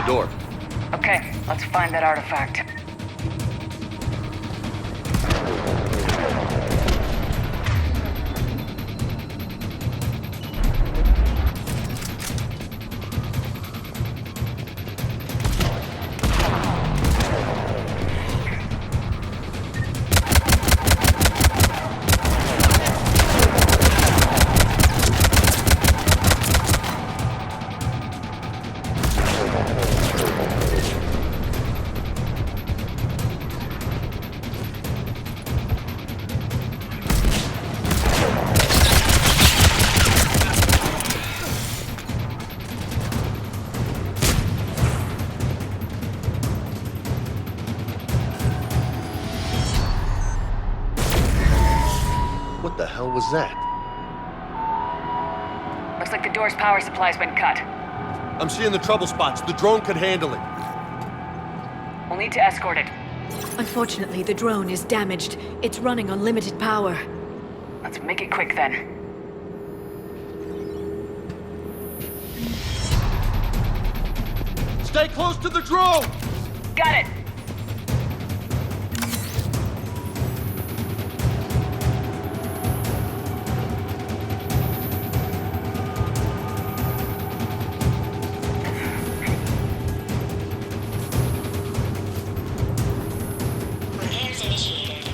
door. Okay, let's find that artifact. What the hell was that? Looks like the door's power supply's been cut. I'm seeing the trouble spots. The drone could handle it. We'll need to escort it. Unfortunately, the drone is damaged. It's running on limited power. Let's make it quick then. Stay close to the drone! Got it! Repairs initiated.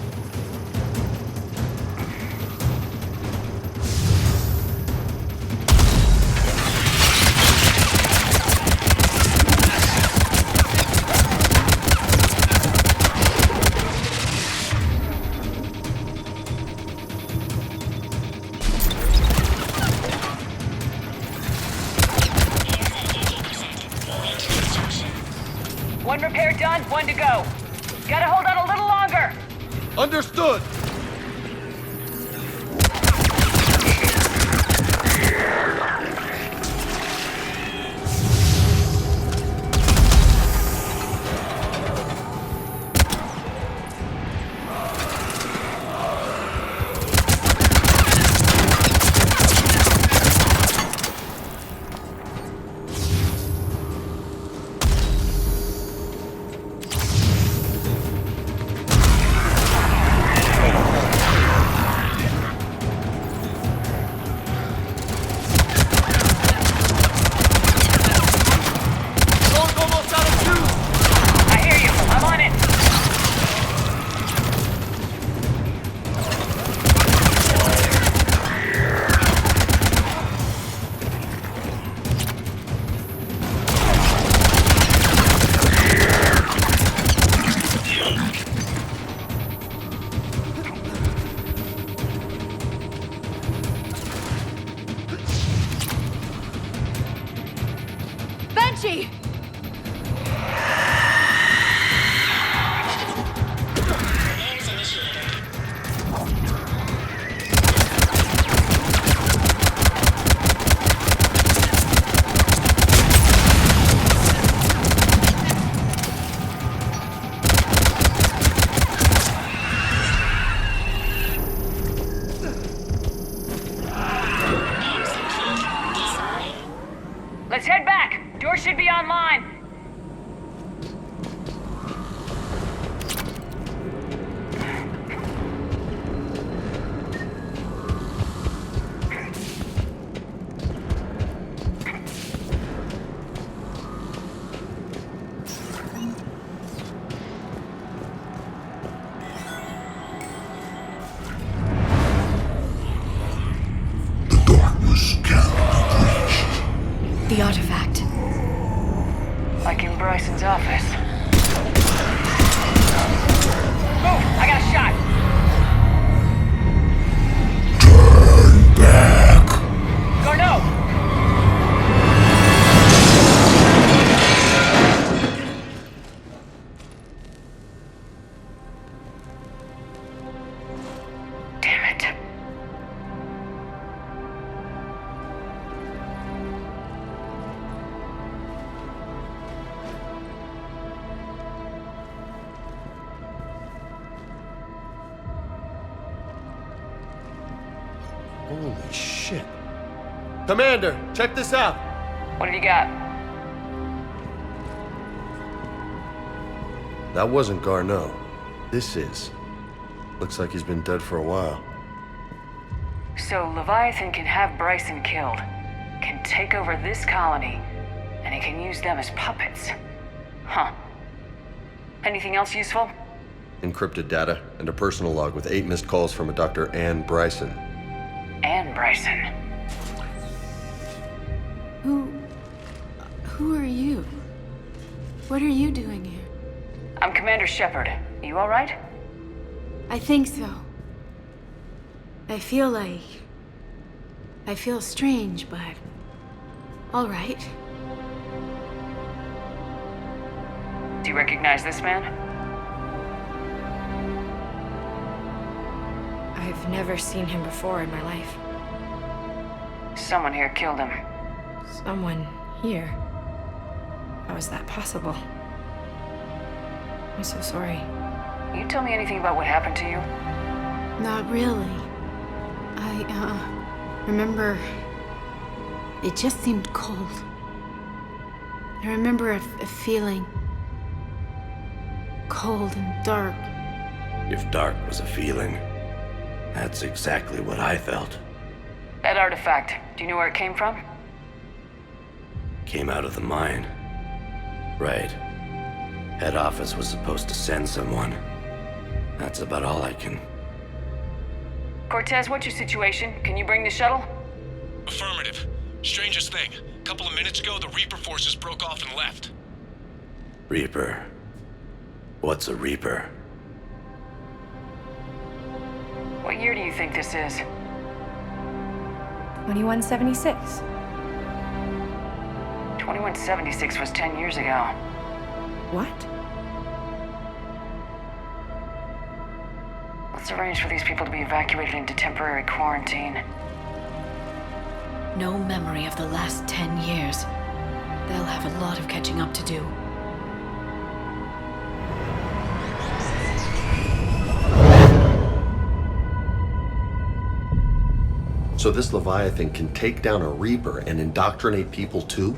One repair done, one to go. Gotta hold on a little longer. Understood! Banshee! Repairs initiated. Let's head back. Door should be online. The artifact. Like in Bryson's office. Move! I got a shot! Turn back! Garneau! Damn it. Holy shit. Commander, check this out. What have you got? That wasn't Garneau. This is. Looks like he's been dead for a while. So Leviathan can have Bryson killed, can take over this colony, and he can use them as puppets. Huh. Anything else useful? Encrypted data and a personal log with 8 missed calls from a Dr. Ann Bryson. Ann Bryson. Who are you? What are you doing here? I'm Commander Shepard. You all right? I think so. I feel strange, but all right. Do you recognize this man? I've never seen him before in my life. Someone here killed him. Someone here? How is that possible? I'm so sorry. You tell me anything about what happened to you? Not really. I remember it just seemed cold. I remember a feeling cold and dark. If dark was a feeling, that's exactly what I felt. That artifact, do you know where it came from? Came out of the mine. Right. Head office was supposed to send someone. That's about all I can... Cortez, what's your situation? Can you bring the shuttle? Affirmative. Strangest thing. A couple of minutes ago, the Reaper forces broke off and left. Reaper? What's a Reaper? What year do you think this is? 2176. 2176 was 10 years ago. What? Let's arrange for these people to be evacuated into temporary quarantine. No memory of the last 10 years. They'll have a lot of catching up to do. So this Leviathan can take down a Reaper and indoctrinate people too?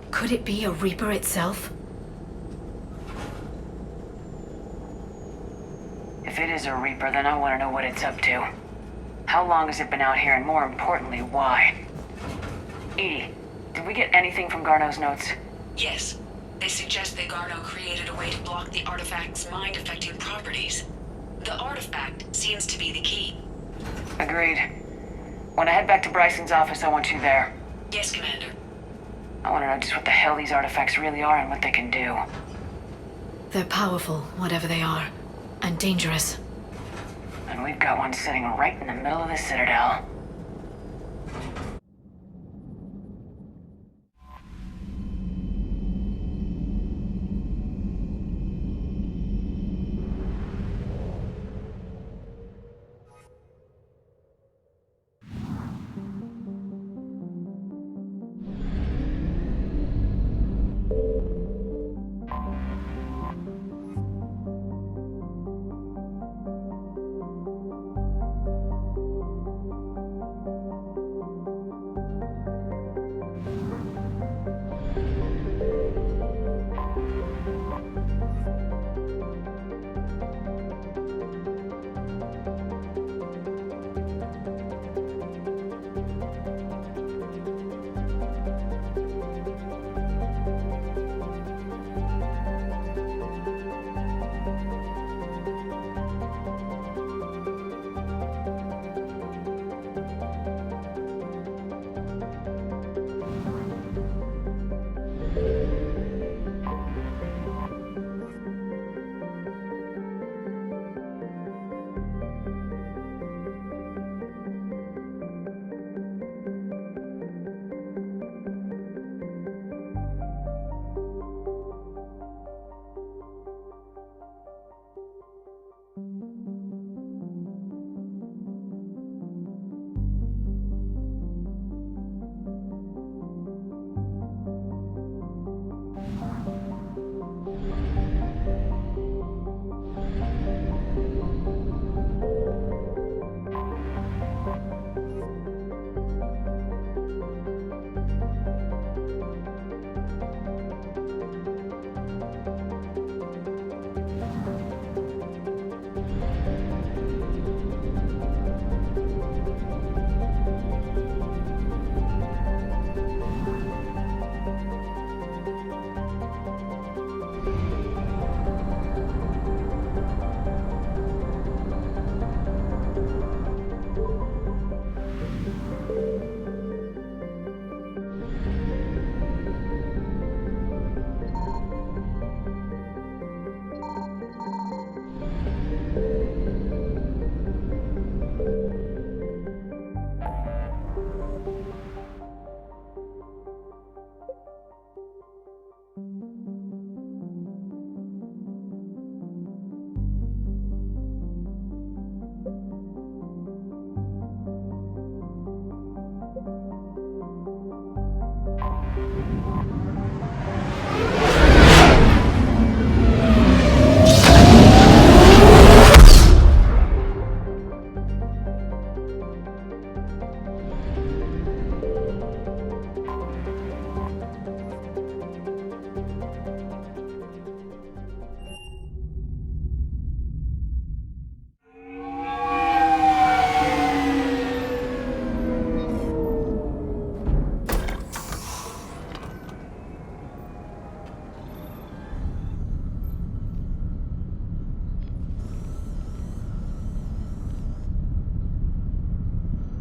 Could it be a Reaper itself? If it is a Reaper, then I want to know what it's up to. How long has it been out here, and more importantly, why? Edie, did we get anything from Garneau's notes? Yes. They suggest that Garneau created a way to block the artifact's mind-affecting properties. The artifact seems to be the key. Agreed. When I head back to Bryson's office, I want you there. Yes, Commander. I want to know just what the hell these artifacts really are and what they can do. They're powerful, whatever they are, and dangerous. And we've got one sitting right in the middle of the Citadel.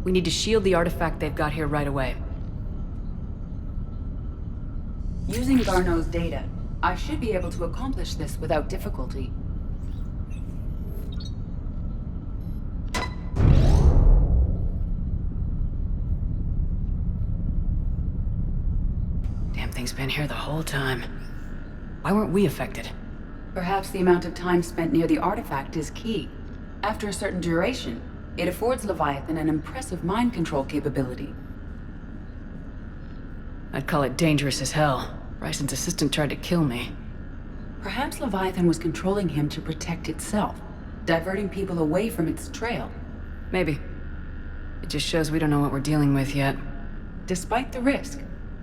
We need to shield the artifact they've got here right away. Using Garneau's data, I should be able to accomplish this without difficulty. Damn thing's been here the whole time. Why weren't we affected? Perhaps the amount of time spent near the artifact is key. After a certain duration, it affords Leviathan an impressive mind control capability. I'd call it dangerous as hell. Bryson's assistant tried to kill me. Perhaps Leviathan was controlling him to protect itself, diverting people away from its trail. Maybe. It just shows we don't know what we're dealing with yet. Despite the risk,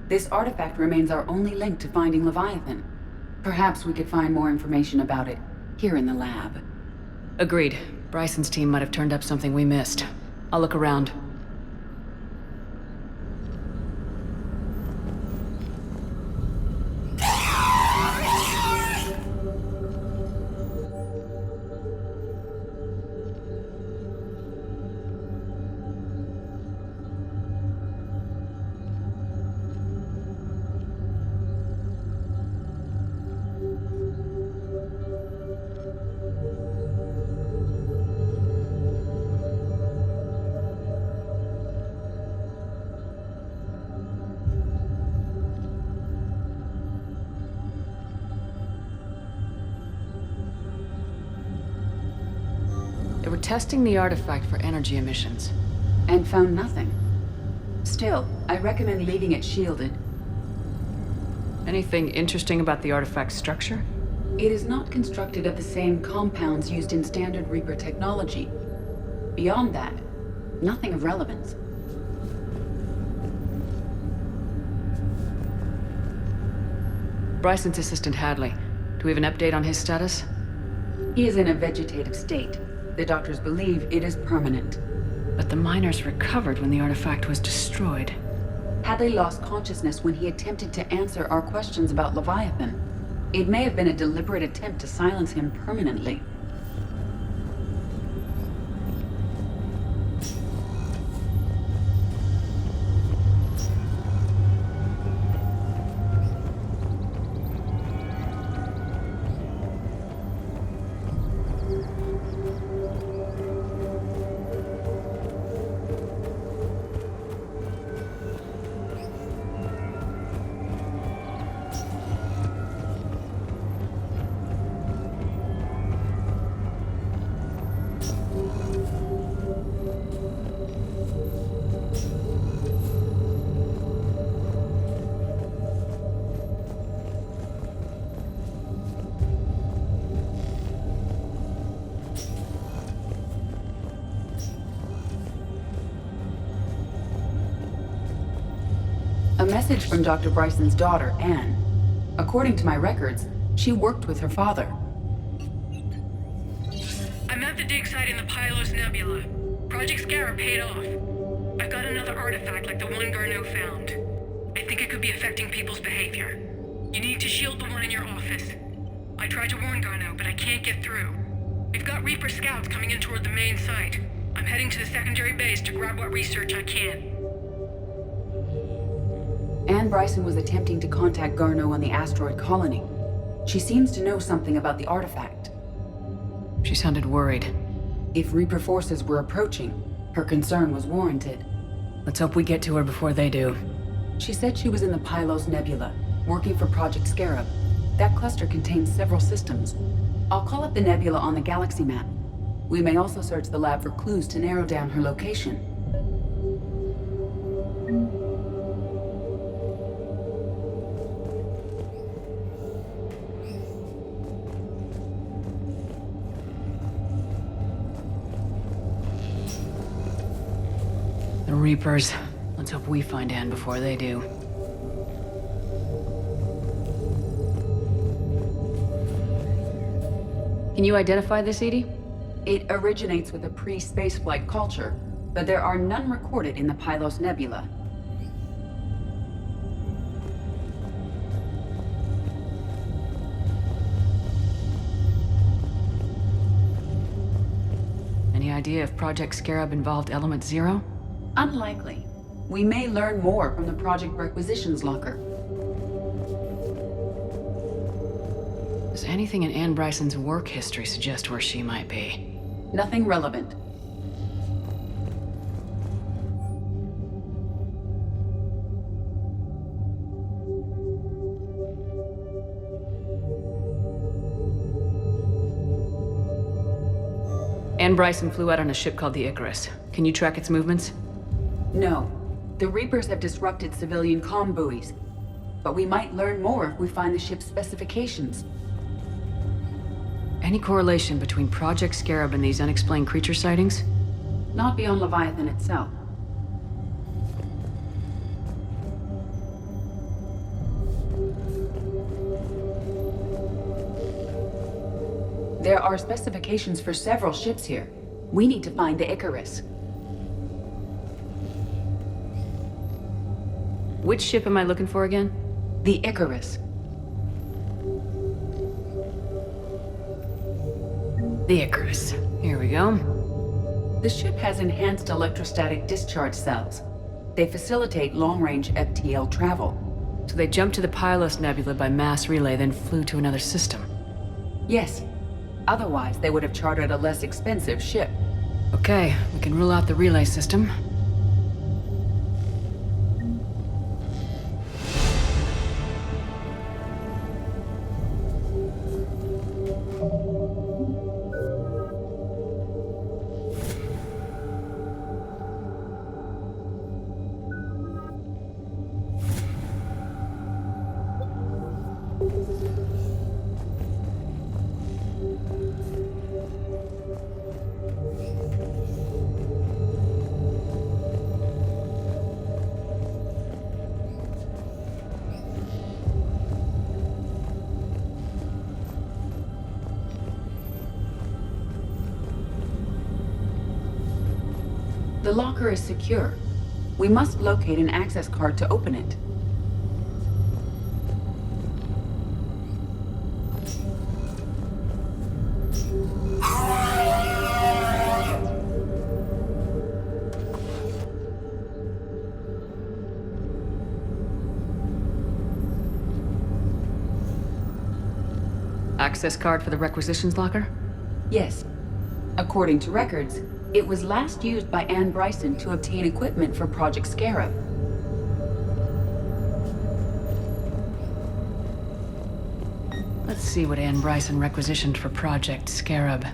this artifact remains our only link to finding Leviathan. Perhaps we could find more information about it here in the lab. Agreed. Bryson's team might have turned up something we missed. I'll look around. They were testing the artifact for energy emissions. And found nothing. Still, I recommend leaving it shielded. Anything interesting about the artifact's structure? It is not constructed of the same compounds used in standard Reaper technology. Beyond that, nothing of relevance. Bryson's assistant Hadley. Do we have an update on his status? He is in a vegetative state. The doctors believe it is permanent. But the miners recovered when the artifact was destroyed. Hadley lost consciousness when he attempted to answer our questions about Leviathan. It may have been a deliberate attempt to silence him permanently. A message from Dr. Bryson's daughter, Anne. According to my records, she worked with her father. I'm at the dig site in the Pylos Nebula. Project Scarab paid off. I've got another artifact like the one Garneau found. I think it could be affecting people's behavior. You need to shield the one in your office. I tried to warn Garneau, but I can't get through. We've got Reaper scouts coming in toward the main site. I'm heading to the secondary base to grab what research I can. Anne Bryson was attempting to contact Garneau on the asteroid colony. She seems to know something about the artifact. She sounded worried. If Reaper forces were approaching, her concern was warranted. Let's hope we get to her before they do. She said she was in the Pylos Nebula, working for Project Scarab. That cluster contains several systems. I'll call up the nebula on the galaxy map. We may also search the lab for clues to narrow down her location. The Reapers. Let's hope we find Anne before they do. Can you identify this, Edie? It originates with a pre-spaceflight culture, but there are none recorded in the Pylos Nebula. Any idea if Project Scarab involved Element Zero? Unlikely. We may learn more from the project requisitions locker. Does anything in Anne Bryson's work history suggest where she might be? Nothing relevant. Anne Bryson flew out on a ship called the Icarus. Can you track its movements? No. The Reapers have disrupted civilian comm buoys. But we might learn more if we find the ship's specifications. Any correlation between Project Scarab and these unexplained creature sightings? Not beyond Leviathan itself. There are specifications for several ships here. We need to find the Icarus. Which ship am I looking for again? The Icarus. The Icarus. Here we go. The ship has enhanced electrostatic discharge cells. They facilitate long-range FTL travel. So they jumped to the Pylos Nebula by mass relay, then flew to another system. Yes. Otherwise, they would have chartered a less expensive ship. Okay, we can rule out the relay system. The locker is secure. We must locate an access card to open it. Access card for the requisitions locker? Yes. According to records, it was last used by Anne Bryson to obtain equipment for Project Scarab. Let's see what Anne Bryson requisitioned for Project Scarab.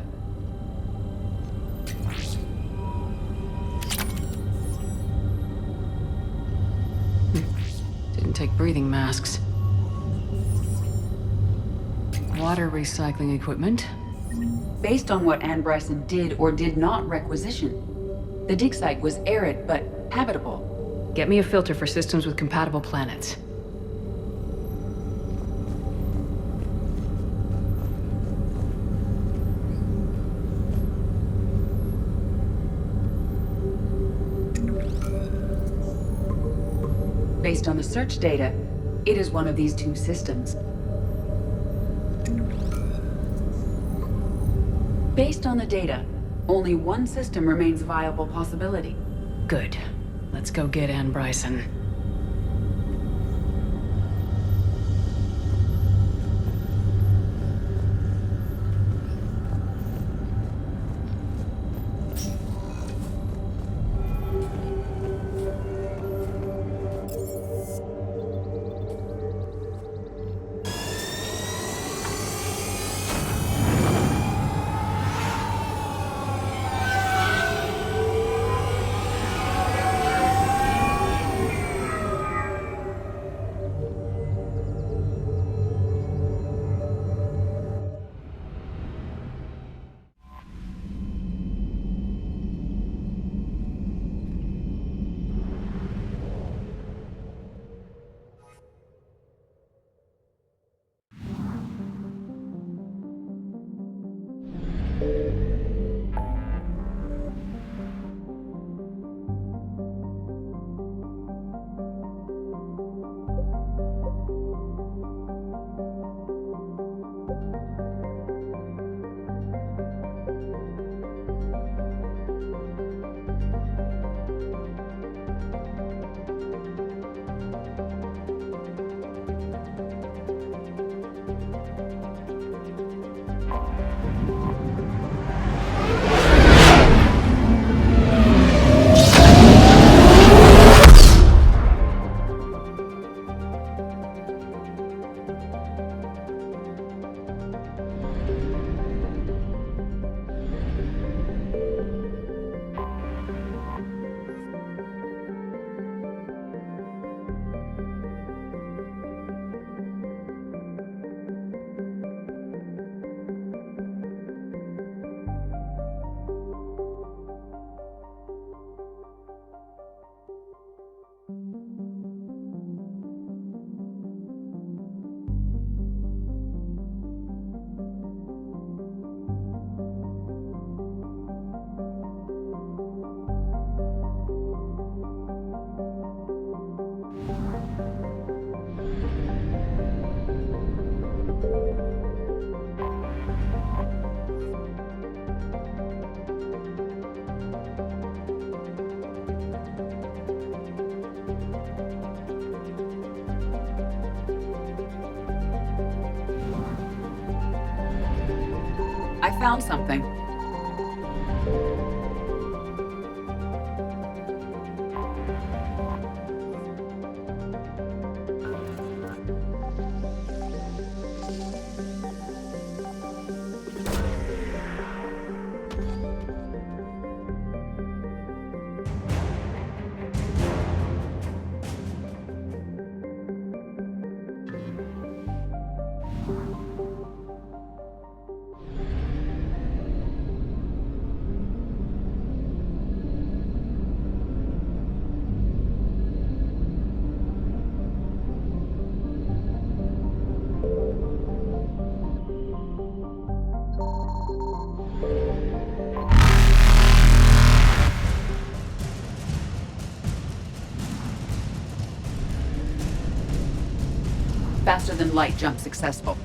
Didn't take breathing masks. Water recycling equipment. Based on what Anne Bryson did or did not requisition, the dig site was arid but habitable. Get me a filter for systems with compatible planets. Based on the search data, it is one of these two systems. Based on the data, only one system remains a viable possibility. Good. Let's go get Anne Bryson. I found something. Faster than light jump successful.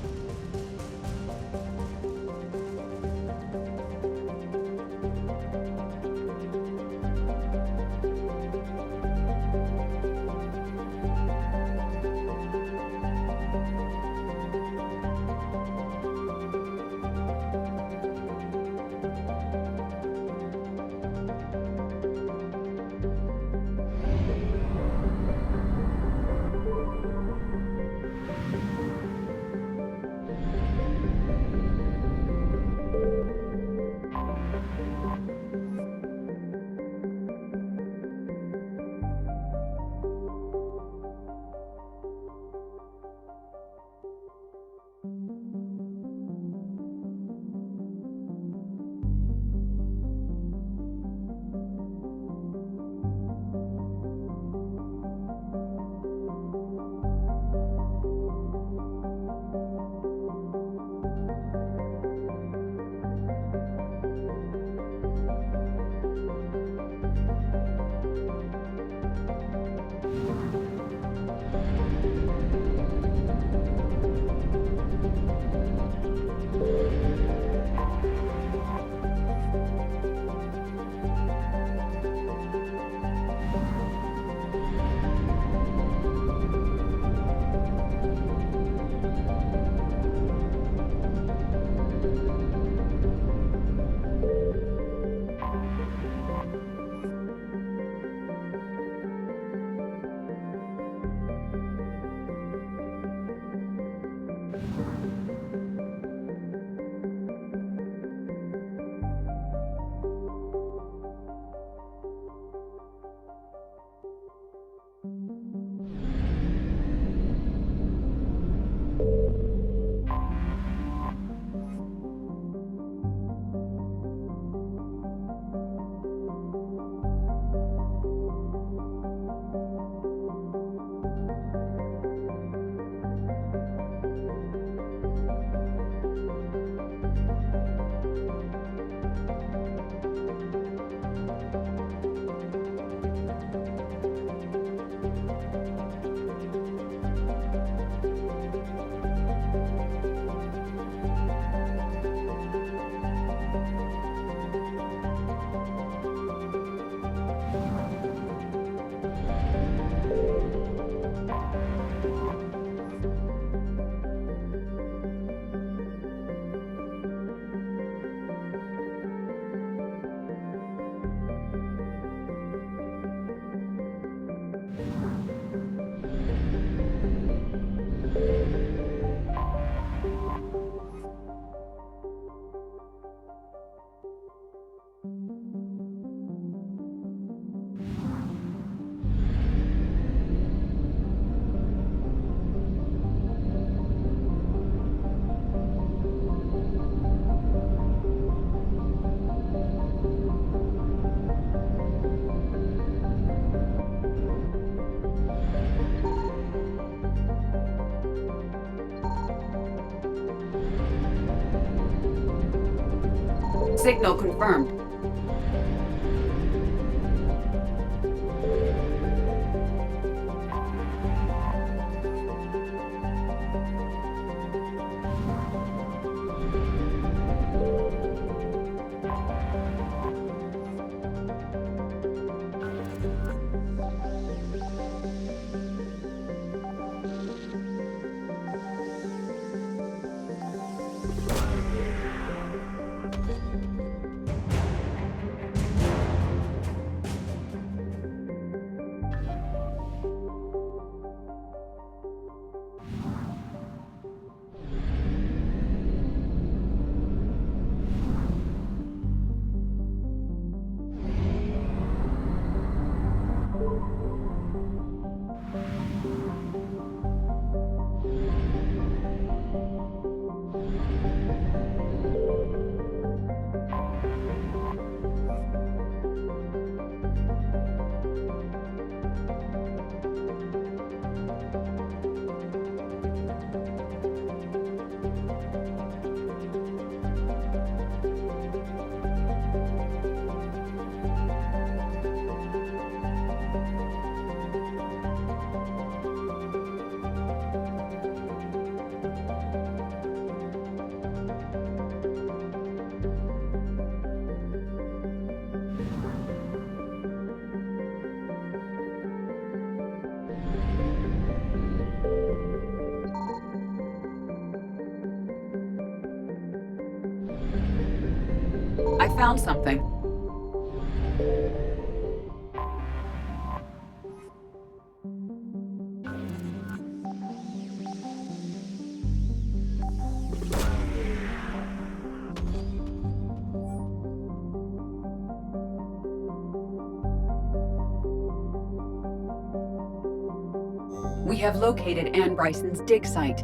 Signal confirmed. found something. We have located Anne Bryson's dig site.